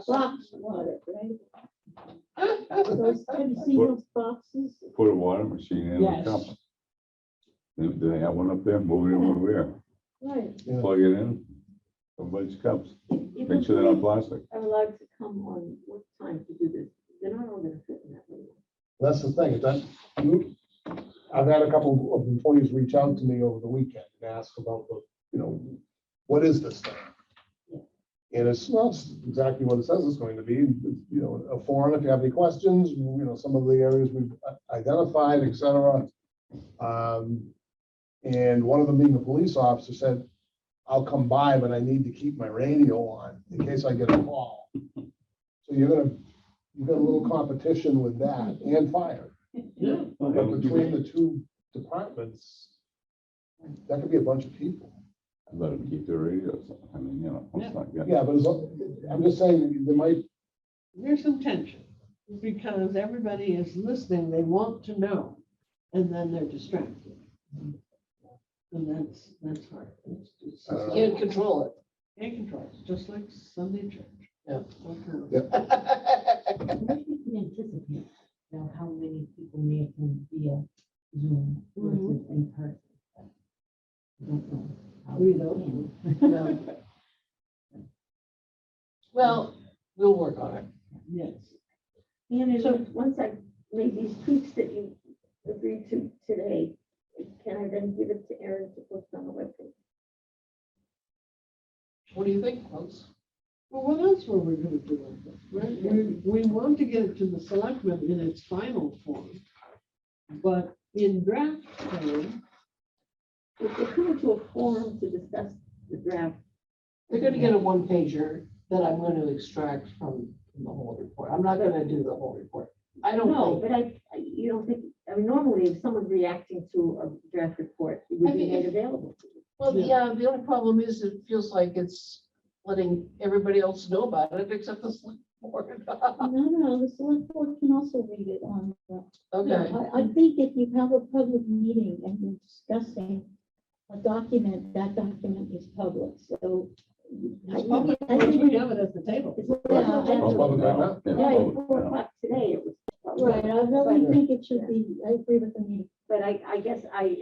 Box water, right? Those, have you seen those boxes? Put a water machine in the Yes. cup. Do they have one up there? Move it over where? Right. Yeah. Plug it in, a bunch of cups. If Make sure they're not plastic. are allowed to come on what time to do this, they're not all gonna fit in that room. That's the thing, is that I've had a couple of employees reach out to me over the weekend and ask about what is this thing? And it's not exactly what it says it's going to be, a forum if you have any questions, some of the areas we've identified, et cetera. And one of them being a police officer said, I'll come by, but I need to keep my radio on in case I get a call. So you've got a little competition with that and fire. Yeah. But between the two departments, that could be a bunch of people. Let them keep their radios on. I mean, let's not get. Yeah, but I'm just saying, there might, There's some tension because everybody is listening, they want to know, and then they're distracted. And that's hard. It's I don't You know. can't control it. can't control, it's just like Sunday church. Yeah. Okay. Maybe we can anticipate, how many people may attend via Zoom versus in person. I don't know. how We we don't. can. No. Well, we'll work on it. Yes. And So- once I made these tweaks that you agreed to today, can I then give it to Erin to post on the webpage? What do you think, folks? Well, what else were we gonna do with this, right? We want to get it to the selectmen in its final form. But in draft form, If they're coming to a forum to discuss the draft, They're gonna get a one pager that I'm gonna extract from the whole report. I'm not gonna do the whole report. I don't no, think, but you don't think, I mean, normally if someone's reacting to a draft report, it would I be think made if- available. well, yeah, the only problem is it feels like it's letting everybody else know about it except the select board. No, the select board can also read it on the. Okay, I think if you have a public meeting and you're discussing a document, that document is public, so. I it's public, think- I think- we have it at the table. Yeah, All public right now? Yeah, Yeah, public, at 4 yeah. o'clock today, it was. Right, I really think it should be, I agree with the meeting. But I guess I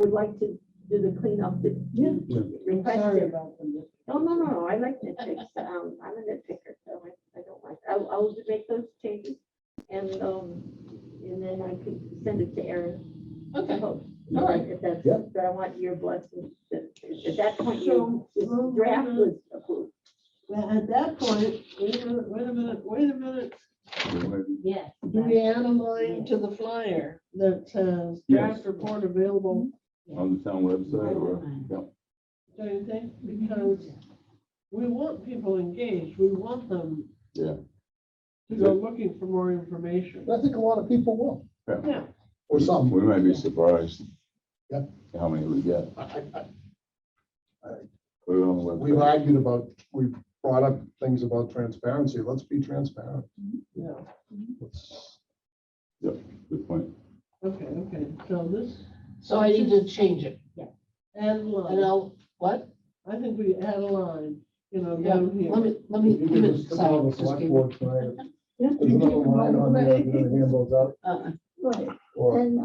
would like to do the cleanup that Yeah. you I'm sorry requested. about them. No, I like nitpicks. I'm a nitpicker, so I don't like, I'll make those changes. And then I could send it to Erin. okay, All right. If that's, Yeah. but I want your blessing, that at that point, So, this draft was approved. At that point, wait a minute. Yes. Do we add a line to the flyer that says draft report available? On the town website or, yeah. Do you think? Because we want people engaged, we want them Yeah. to go looking for more information. I think a lot of people will, Yeah, or some. We might be surprised. Yeah. How many we get. I- Put it on the We've website. argued about, we've brought up things about transparency. Let's be transparent. yeah, Let's- Good point. okay, so this, So I need to change it. add a And line, I'll, what? I think we add a line, Yeah, down here. let me, You give can it just put it on the just select give board tonight. Yeah. There's another line on there, if you're gonna hand those out, Right, or and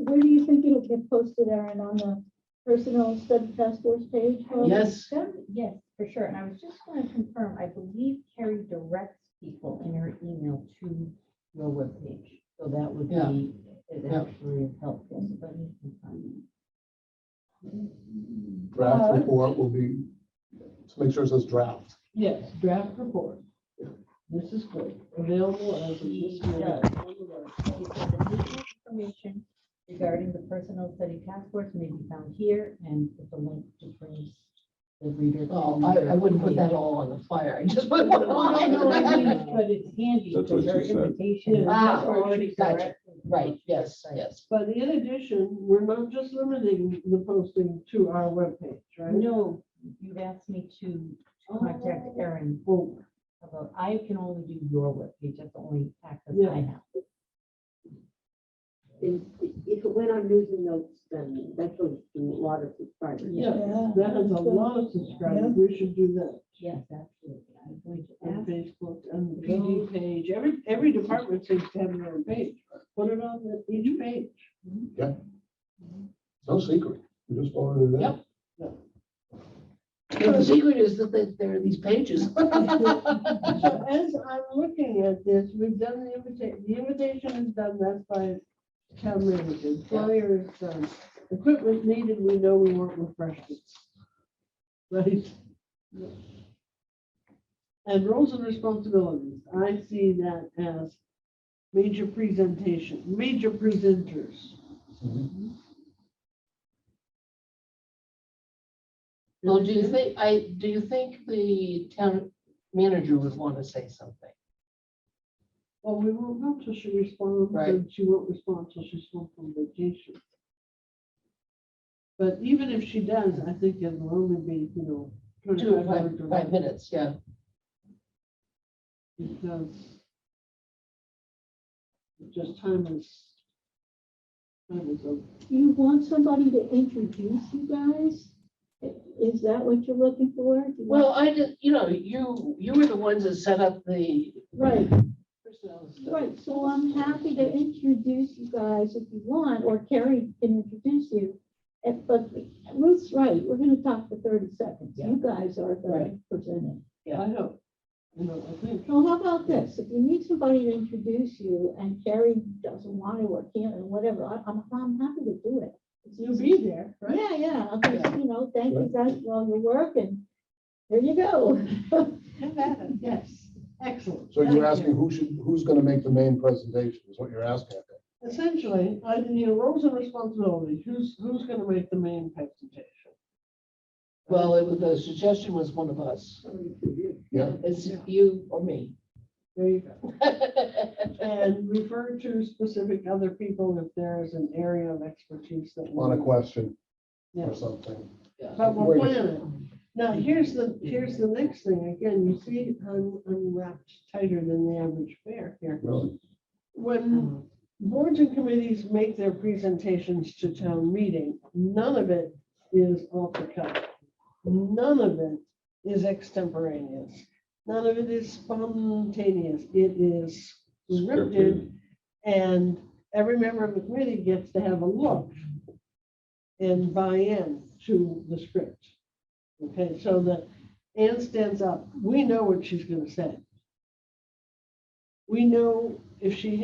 where do you think it'll get posted, Erin, on the personnel study task force page? Yes, Yes, for sure. And I was just going to confirm, I believe Carrie directs people in her email to your webpage. So that would Yeah. be, it Yeah. actually is helpful. So let me confirm. draft report will be, let's make sure it says draft. Yes, draft report. This is good, available as of this minute. It says additional information regarding the personnel study task force may be found here and put the link to bring the reader. to oh, your I wouldn't put that page. all on the flyer. I just put one Well, I know, I mean, on. but it's handy That's what because her she said. invitation is Ah, already gotcha. directed. Right, yes, yes. But in addition, we're not just limiting the posting to our webpage, right? No, you've asked me to contact Erin Bolt about, I can only do your webpage, that's the only access Yeah. I have. If it went on news and notes, then that goes to a lot of subscribers. Yeah, Yeah, that has a that's good. lot of subscribers, we should do that. Yes, absolutely. I'm going to On ask. Facebook and the PD page, every department seems to have their own page. Put it on each page. No secret. We just voted it in. Yep. So the secret is that there are these pages. So as I'm looking at this, we've done the invitation, is done, that's by town manager, flyer is done. Equipment needed, we know we want refreshments. Right? And roles and responsibilities, I see that as major presentation, major presenters. Well, do you think the town manager would want to say something? Well, we won't know till she responds, Right. and she won't respond till she's home from vacation. But even if she does, I think it will only be, 25 words or less, 5 minutes, yeah. because just time is of You want somebody to introduce you guys? Is that what you're looking for? Do you want- Well, I just, you were the ones that set up the Right, personnel stuff. right, so I'm happy to introduce you guys if you want, or Carrie can introduce you. But Ruth's right, we're gonna talk for 30 seconds. Yeah. You guys are the Right. presenting. Yeah. I hope. I think. So how about this? If you need somebody to introduce you and Carrie doesn't want to or can't or whatever, I'm happy to do it. It's You'll easy. be there, right? Yeah, yeah, I'll just, thank you guys for all your work and there you go. Have at it, yes. Excellent. So Thank you're you. asking who's gonna make the main presentation, is what you're asking, I think. Essentially, roles and responsibilities, who's gonna make the main presentation? Well, the suggestion was one of us. Yeah. It's you or me. There you go. And refer to specific other people if there is an area of expertise that. On a question Yeah. or something. But we're Wait. planning. Now, here's the next thing. Again, you see I'm wrapped tighter than the average bear here. Really? When boards and committees make their presentations to town meeting, none of it is off the cuff. None of it is extemporaneous. None of it is spontaneous. It is scripted, and every member of the committee gets to have a look and buy in to the script. Okay, so that Anne stands up. We know what she's going to say. We know if she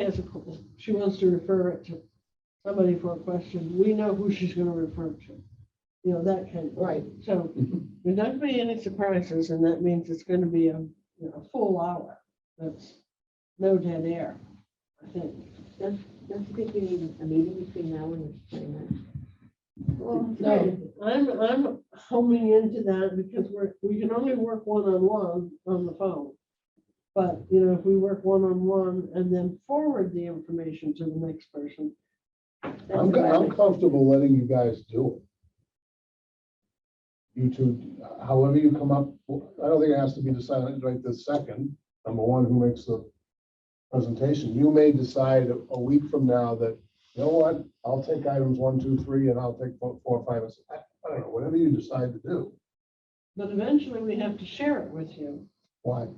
she wants to refer it to somebody for a question. We know who she's going to refer to. That kind of. Right. So there's not going to be any surprises, and that means it's going to be a full hour. That's no dead air, I think. Don't you think you need a meeting between now and the 29th? Well, No. I'm homing into that because we can only work one-on-one on the phone. But, if we work one-on-one and then forward the information to the next person. I'm comfortable letting you guys do it. You two, however you come up, I don't think it has to be decided right this second. I'm the one who makes the presentation. You may decide a week from now that, you know what, I'll take items 1, 2, 3, and I'll take 4, 5, and 6. I don't know, whatever you decide to do. But eventually we have to share it with you. Why?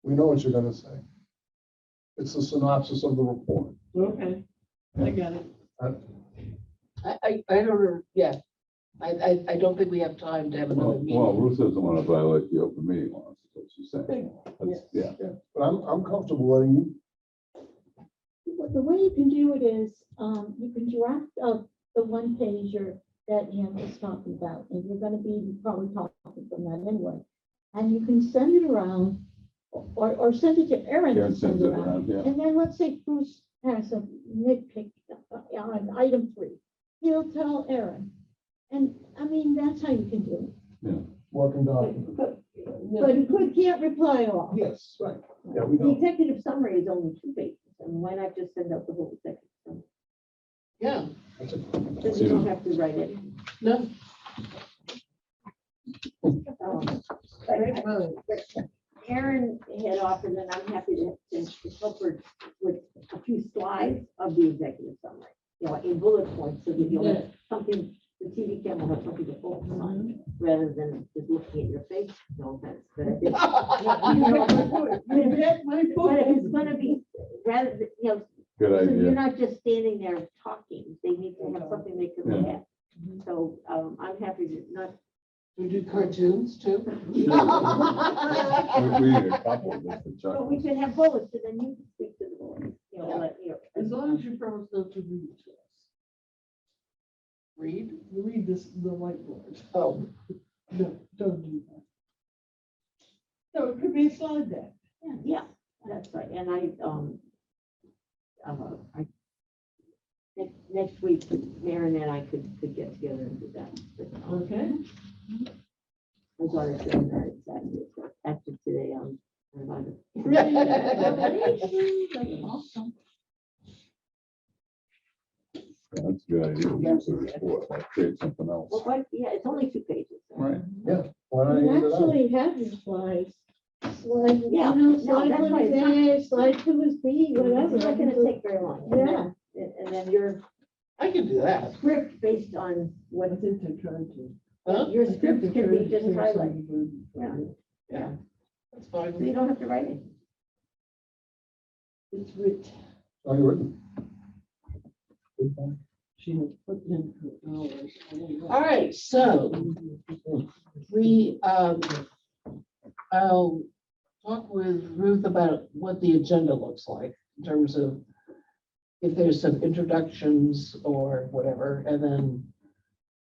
We know what you're gonna say. It's the synopsis of the report. Okay, I got it. I don't know, yeah. I don't think we have time to have another Well, meeting. Ruth doesn't want to violate the open meeting laws, is what she's saying. That's- Yeah. Yeah, but I'm comfortable letting you. The way you can do it is, you can draft up the one pager that Ann was talking about, and you're gonna be probably talking from that anyway. And you can send it around, or send it to Erin Karen to send sends it it around. around, yeah. And then let's say Bruce has a nitpick on item 3. He'll tell Erin. And I mean, that's how you can do it. Working document. But you can't reply all. Yes, right. Yeah, we The know. executive summary is only 2 pages, and why not just send out the whole executive summary? Yeah, That's a- Then you don't have to write it. no, Great mind. Erin had offered, and I'm happy to help her with a few slides of the executive summary, in bullet points, so that you'll have something, the TV camera will have something to focus on, rather than just looking at your face, no offense, but I think. You get my But if it's point. gonna be, rather than, Good so you're idea. not just standing there talking, they need to have something they can look at. So, I'm happy to not. we do cartoons too. We need a couple just to But chuckle. we can have bullets, and then you can speak to the bullets, As long as you promise not to read it to us. Read? You read the whiteboard. Oh, No, don't do that. So it could be a slide deck. Yeah, that's right, and I think next week, Maren and I could get together and do that. Okay. My daughter's getting married Saturday, so after today, I'm on it. That's awesome. That's a good idea. Use the report, like create something else. Well, but, yeah, it's only 2 pages. so. Right. Why not You hand it out? actually have your slides. Slide, you Yeah, know, no, slide that's one why is it's not- A, slide two is B, whatever. It's not gonna take very long. Yeah. And then your I can do that. script based on what, I think they're trying to. Huh? your I think script they're can trying be to just save highlighted. some burden. Yeah. Yeah, that's So you fine. don't have to write it. It's rich. Already written. She has put in her hours. All right, so we, I'll talk with Ruth about what the agenda looks like in terms of if there's some introductions or whatever, and then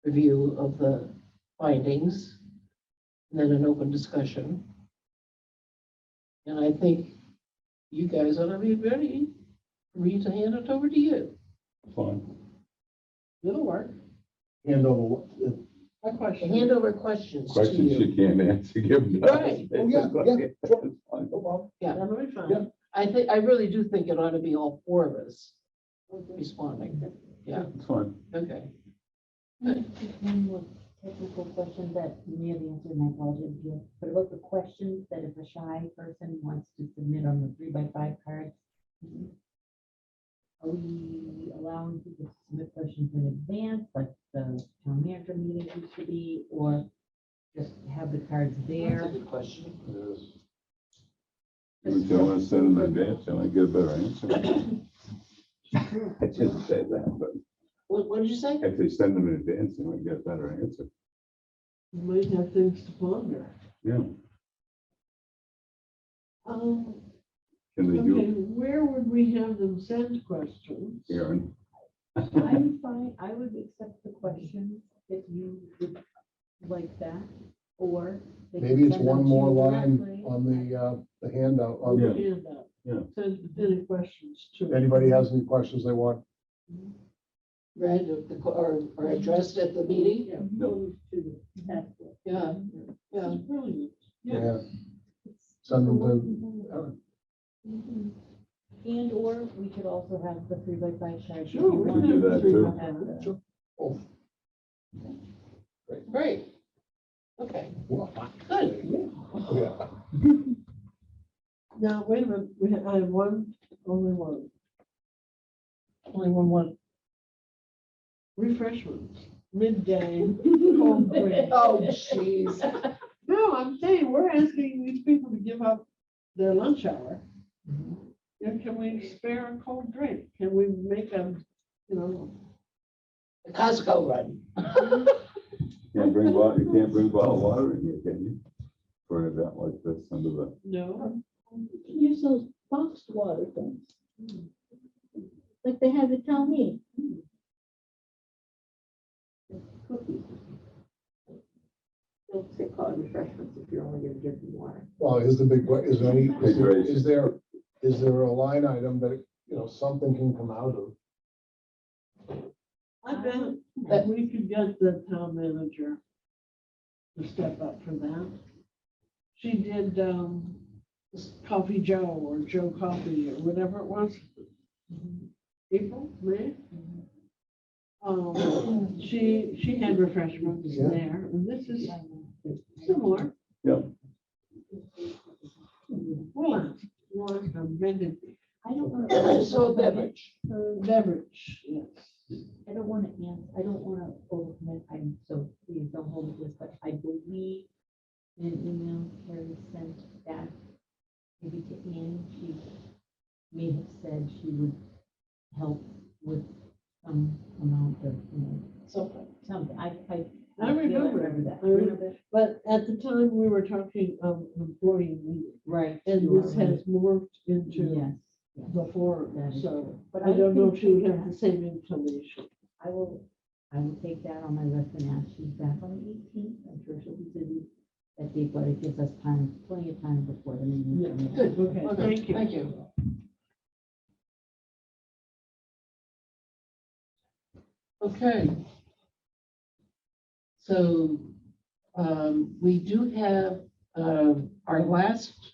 review of the findings, and then an open discussion. And I think you guys ought to be ready for me to hand it over to you. Fine. It'll work. Hand over. My question. Hand over questions to Questions you. you can't answer, give them. to us. Right. Oh, yeah, yeah, sure. It's fine. No problem. That'll be fine. Yeah. I really do think it ought to be all 4 of us responding. Yeah, It's fine. okay. Just one more technical question that you may have answered, and I apologize if you, but about the questions that if a shy person wants to submit on the 3x5 cards, are we allowing people to submit questions in advance, like the town manager meeting used to be, or just have the cards That's a there? good question. If you want to send them in advance, you might get a better answer. I shouldn't say that, but What did you say? if they send them in advance, you might get a better answer. You might have things to ponder. Yeah. Um, Can they okay, do where would we have them send questions? it, Aaron? I'm fine, I would accept the questions if you would like that, or. they can Maybe it's send them one to more you line directly. on the handout. On Yeah. the- Handout. Yeah. Send any questions to. If anybody has any questions they want, Read or addressed at the meeting? Yeah, No. goes to the task force. Yeah, yeah. That's brilliant. yeah, send them to. And or we could also have the 3x5 cards. if Sure, you we want can do to that too. have the- Sure. Oh, Great. Okay, well, good. yeah. Now, wait a minute, I have only one, Only one. refreshments, midday. cold drink. Oh, jeez. No, I'm saying, we're asking these people to give up their lunch hour. And can we spare a cold drink? Can we make them, The Costco run. You can't bring bottled water in here, can you? For an event like this under the, no? Use those boxed water things. Like they have at town meeting. Cookies. Don't say call it refreshments if you're only gonna give them water. Well, is the big, is there any, is there a line item that, something can come out of? I bet that we could get the town manager to step up for that. She did, Coffee Joe or Joe Coffee or whatever it was. April, May. She had refreshments Yeah. there, and this is similar. yeah, Well, amended I don't want to. So beverage. beverage, yes. I don't want to I don't want to overcommit, so please don't hold me to this, but I believe in an email Carrie sent back, maybe to Annie, she may have said she would help with some amount of, something, I remember that. I remember. But at the time, we were talking of employee meeting, Right. and you this are right. has morphed into Yes. the forum, That is so true. But I don't know if she would think have the same inclination. I will take that on my list and ask. She's back on the 18th. I'm sure she'll be busy that day, but it gives us plenty of time before the meeting. Yeah, Good. Okay, thank you. Thank you. Okay. So, we do have, our last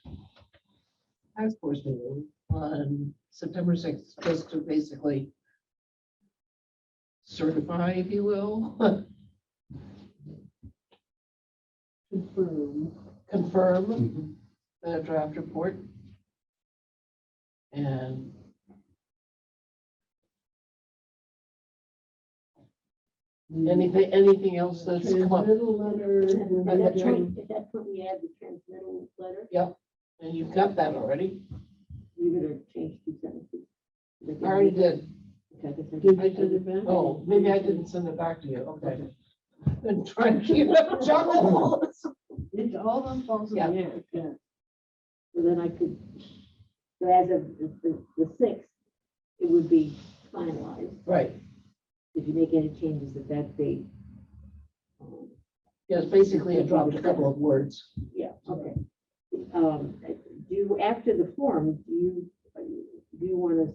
task force meeting on September 6th, just to basically certify, if you will, confirm the draft report. And anything else that's come up? Transmittal letter. At that That's point, we add the transmittal letter, And you've got that already? you're gonna change 2 sentences. I already did. Okay, I guess I Did did. you send it back? Oh, maybe I didn't send it back to you. Okay. Been trying to keep up juggle. It's all on falls in the air, yeah. So then I could, so as of the 6th, it would be finalized. Right. If you make any changes at that date. Yes, basically I dropped a couple of words. Yeah, okay. After the forum, do you want to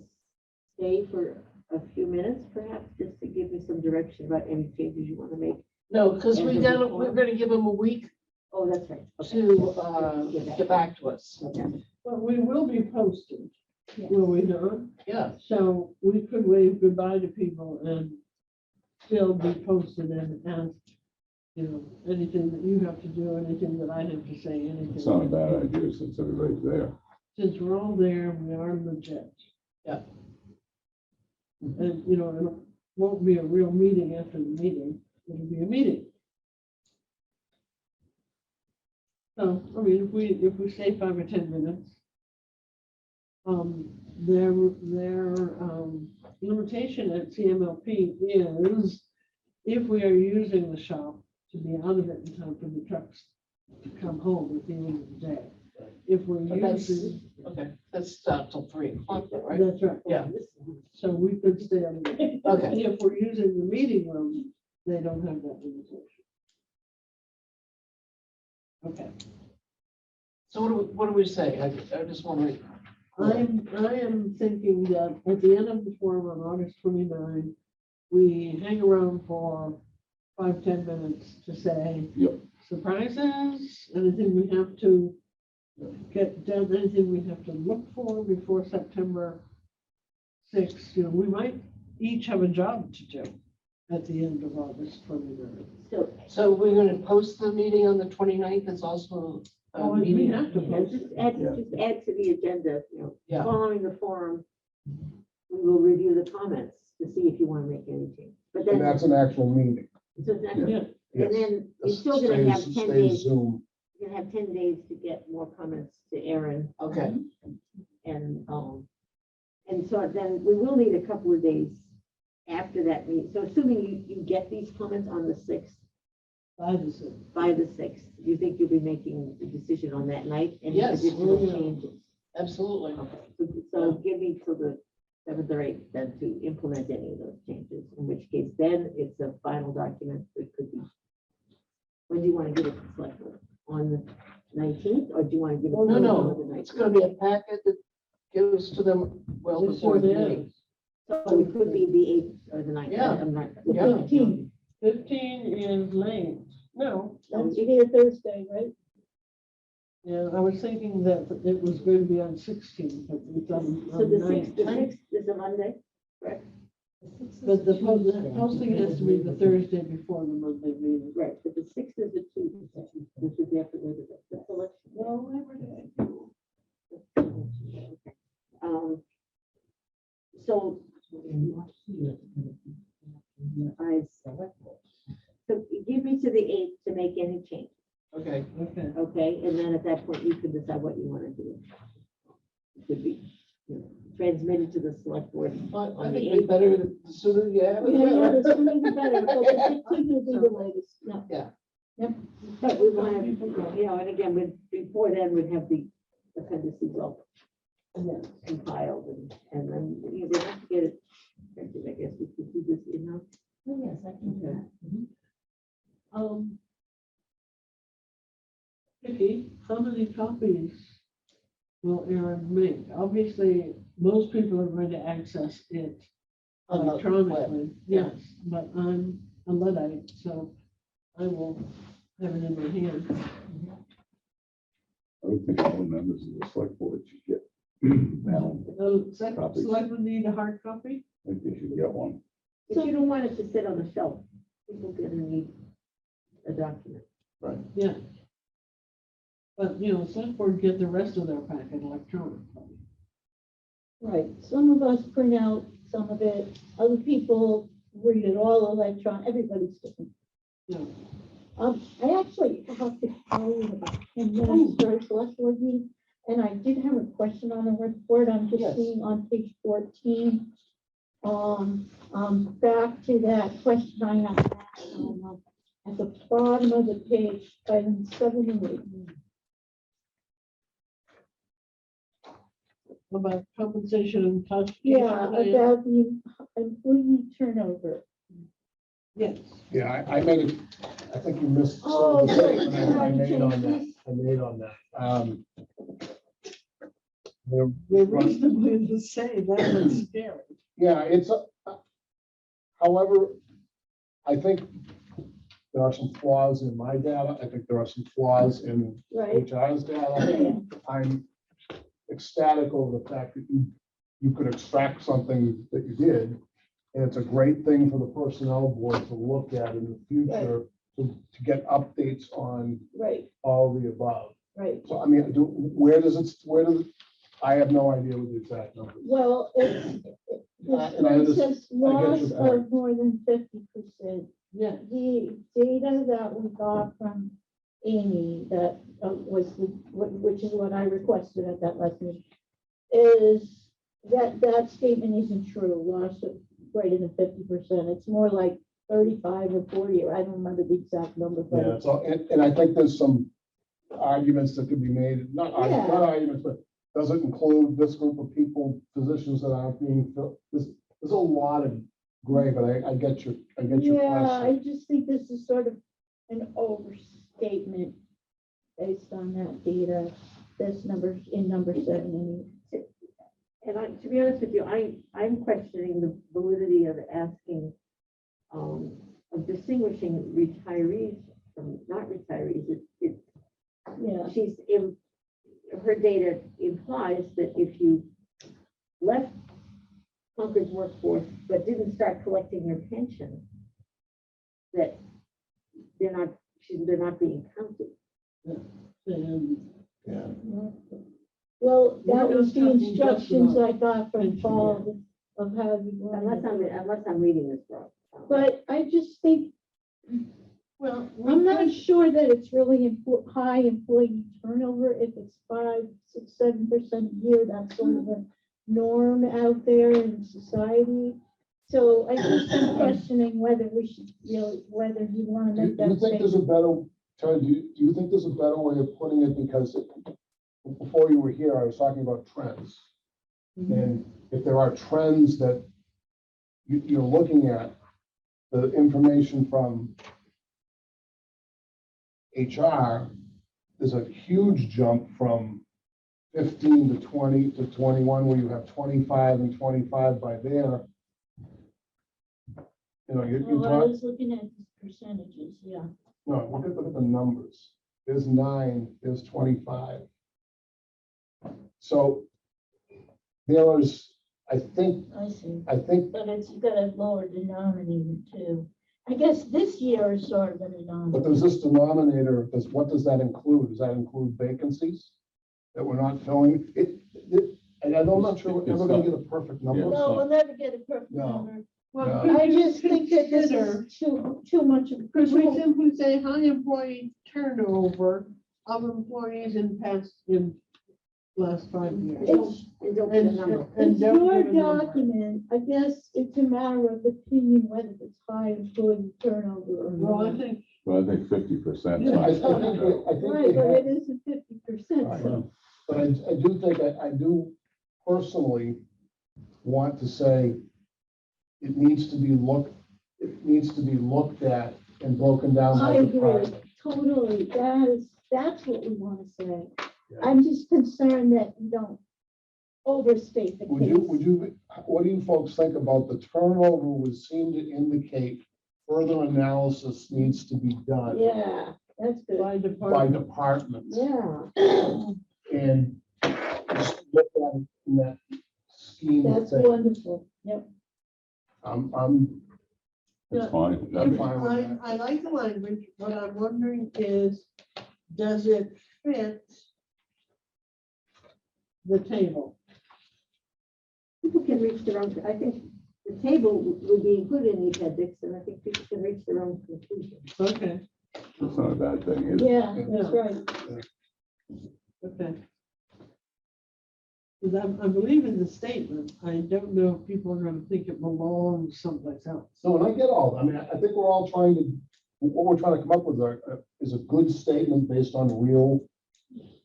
stay for a few minutes perhaps, just to give me some direction about any changes you want to make? No, because we're gonna give them a week Oh, that's right. Okay. to get back to us. Okay. But we will be posted, Yes. will we not? Yeah, So we could wave goodbye to people and still be posted and ask, you know, anything that you have to do, anything that I have to say, anything. It's not a bad idea since everybody's there. Since we're all there, we are legit. Yeah. And, you know, it won't be a real meeting after the meeting, it'll be a meeting. So, I mean, if we stay 5 or 10 minutes, their limitation at CMLP is if we are using the shop to be out of it in time for the trucks to come home at the end of the day. If we're but that's, using, okay, that's not till 3 o'clock, though, right? that's right. Yeah. So we could stay on. Okay. If we're using the meeting room, they don't have that limitation. Okay. So what do we say? I just want to, I am thinking that at the end of the forum on August 29, we hang around for 5-10 minutes to say. Yep. Surprises, anything we have to get done, anything we have to look for before September 6th. You know, we might each have a job to do at the end of August 29. so we're gonna post the meeting on the 29th. It's also a Oh, we meeting. have to post Just it. add, Yeah. just add to the agenda, you know, Yeah. following the forum, we will review the comments to see if you want to make any change. But And then, that's an actual meeting. so then, Yeah. and then you're still gonna have 10 Stays days, Zoom. you're gonna have 10 days to get more comments to Aaron. Okay, And so then we will need a couple of days after that meeting. So assuming you get these comments on the 6th, By the 6th. by the 6th, do you think you'll be making the decision on that night? Any Yes. additional Yeah. changes? absolutely. So give me till the 7th or 8th then to implement any of those changes, in which case then it's a final document that could be. When do you want to give it to the select board? On the 19th, or do you want to give it? No, to them on no, the it's 19th? gonna be a packet that goes to them well This before one the is. meeting. So it could be the 8th or the 9th. Yeah. I'm not. Yeah. 15. 15 is late. No, That's here Thursday, right? yeah, I was thinking that it was going to be on 16, but it's on So the 6th, 9. 6th is a Monday, correct? But the posting has to be the Thursday before the Monday meeting. Right, but the 6th is a Tuesday, which is after the selection. No, Labor Day. So. So give me to the 8th to make any change, Okay, Okay. okay? And then at that point, you can decide what you want to do. It could be, you know, transmitted to the select board. I think it'd be better the sooner you have it. Yeah, the sooner the better, but the 15th will be the latest, yeah. But we want to, you know, and again, before then, we'd have the appendices all compiled and then, you know, we have to get it. printed. I guess we could do this enough. Oh, yes, I can do that. Vicki, how many copies will Aaron make? Obviously, most people are going to access it electronically, yes, but I'm a Luddite, so I will have it in my hand. I would think all the members of the select board should get. Now, Copies. Selectmen need a hard copy? I think they should get one. If you don't want it to sit on the shelf, people are gonna need a document. Right. Yeah. But, select board get the rest of their packet electronically. Right, some of us print out some of it, other people read it all electron, everybody's different. Yeah. I actually have to tell you about 10 minutes for a select board meeting, and I did have a question on the report, I'm just Yes. seeing on page 14. Back to that question I have at the bottom of the page, item 7 and 8. About compensation and classification. Yeah, plan. about the employee turnover. Yes. Yeah, I made it, I think you missed some Oh, of the good. statement I made on that. Changes. I made on that. They're reasonably the same, that was scary. Yeah, however, I think there are some flaws in my data. I think there are some flaws in Right. HR's data. I'm ecstatic over the fact that you could extract something that you did. And it's a great thing for the personnel board to look at in the future to get updates on Right, all the above. right. So I mean, I have no idea what the exact number is. Well, And I it says your loss point. of more than 50%. Yeah, The data that we got from Amy, that was which is what I requested at that last meeting, is that statement isn't true, loss of greater than 50%. It's more like 35 or 40, or I don't remember the exact number, but Yeah, so, and I think there's some arguments that could be made, not Yeah. arguments, but does it include this group of people, positions that aren't being filled? There's a lot of gray, but I get your yeah, I question. just think this is sort of an overstatement based on that data. This number in number 7 and 8. And to be honest with you, I'm questioning the validity of asking, of distinguishing retirees from not retirees. Yeah, Her data implies that if you left Concord's workforce but didn't start collecting your pension, that they're not being counted. and Yeah. well, We're that not was the talking just instructions about I got from pension, Paul of how you want Unless I'm reading this wrong. But I just think, well, I'm not sure that it's really high employee turnover. If it's 5, 6, 7% a year, that's sort of a norm out there in society. So I just am questioning whether we should, whether you want to Do make you that think there's statement. a better, Terry, do you think there's a better way of putting it? Because before you were here, I was talking about trends. And if there are trends that you're looking at, the information from HR, there's a huge jump from 15 to 20 to 21, where you have 25 and 25 by there. You're Well, I talking, was looking at percentages, yeah. no, look at the numbers. There's 9, there's 25. So there is, I think, I see. but But it's got a lower denominator too. I guess this year is sort of a denominator. there's this denominator, what does that include? Does that include vacancies that we're not filling? And I'm not sure we're ever gonna get a perfect number. Yeah. No, we'll never get a perfect No. number. well, No. I just think that this consider- is too much of. Because we simply say high employee turnover of employees in last 5 years. And don't put a number. And It's don't your give a number. document. I guess it's a matter of opinion whether it's high employee turnover or Well, I not. think, Well, I think 50%. Yeah, I think Right, we but have- it isn't 50%. Right. So But I do think, I do personally want to say it needs to be looked at and broken down by I agree, department. totally. That's what we want to say. Yeah. I'm just concerned that you don't overstate the Would case. you, what do you folks think about the turnover would seem to indicate further analysis needs to be done Yeah, that's good. By by department. departments? Yeah, And just look at it in that scheme of that's things. wonderful. Yep. I'm It's fine. I'm fine with that. I like the language. What I'm wondering is, does it fit the table? People can reach their own, I think the table would be included in the appendix, and I think people can reach their own conclusion. Okay, It's not a bad thing, is it? Yeah, that's right. okay. Because I believe in the statement. I don't know if people are gonna think it belongs someplace else. So, and I get all, I mean, I think we're all trying to, what we're trying to come up with is a good statement based on real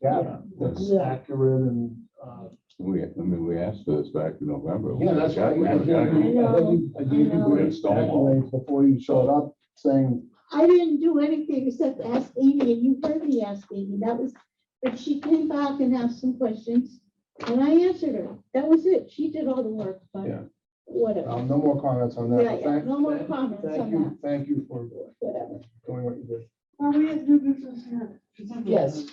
data that's Yeah. accurate and, We asked for this back in November. yeah, that's right. We I got it. gave you good accolades before you showed up saying, I didn't do anything except ask Amy, and you heard me ask Amy. That was, but she came back and asked some questions, and I answered her. That was it. She did all the work, but Yeah. whatever, no more comments on that. Yeah, yeah, Thank- no more thank- comments on Thank you, that. thank you for whatever. doing what you did. Are we at new business here? Yes.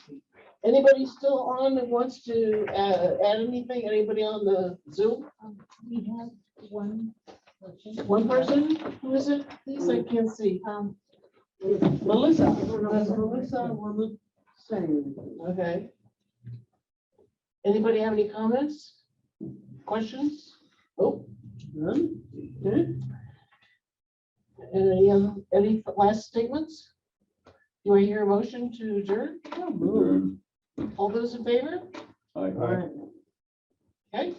Anybody still on that wants to add anything? Anybody on the Zoom? We have one person. One person? Who is it? Please, I can't see. Melissa. Melissa. Does Melissa want to say anything? Okay. Anybody have any comments? Questions? Oh, None? Okay. any last statements? Do I hear a motion to adjourn? Adjourn. All those in favor? Aye. All right. Okay,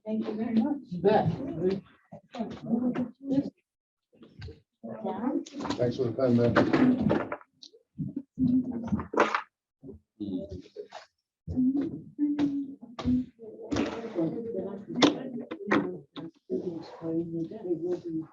Thank you very much. you bet. Thanks for the time, man. Explain the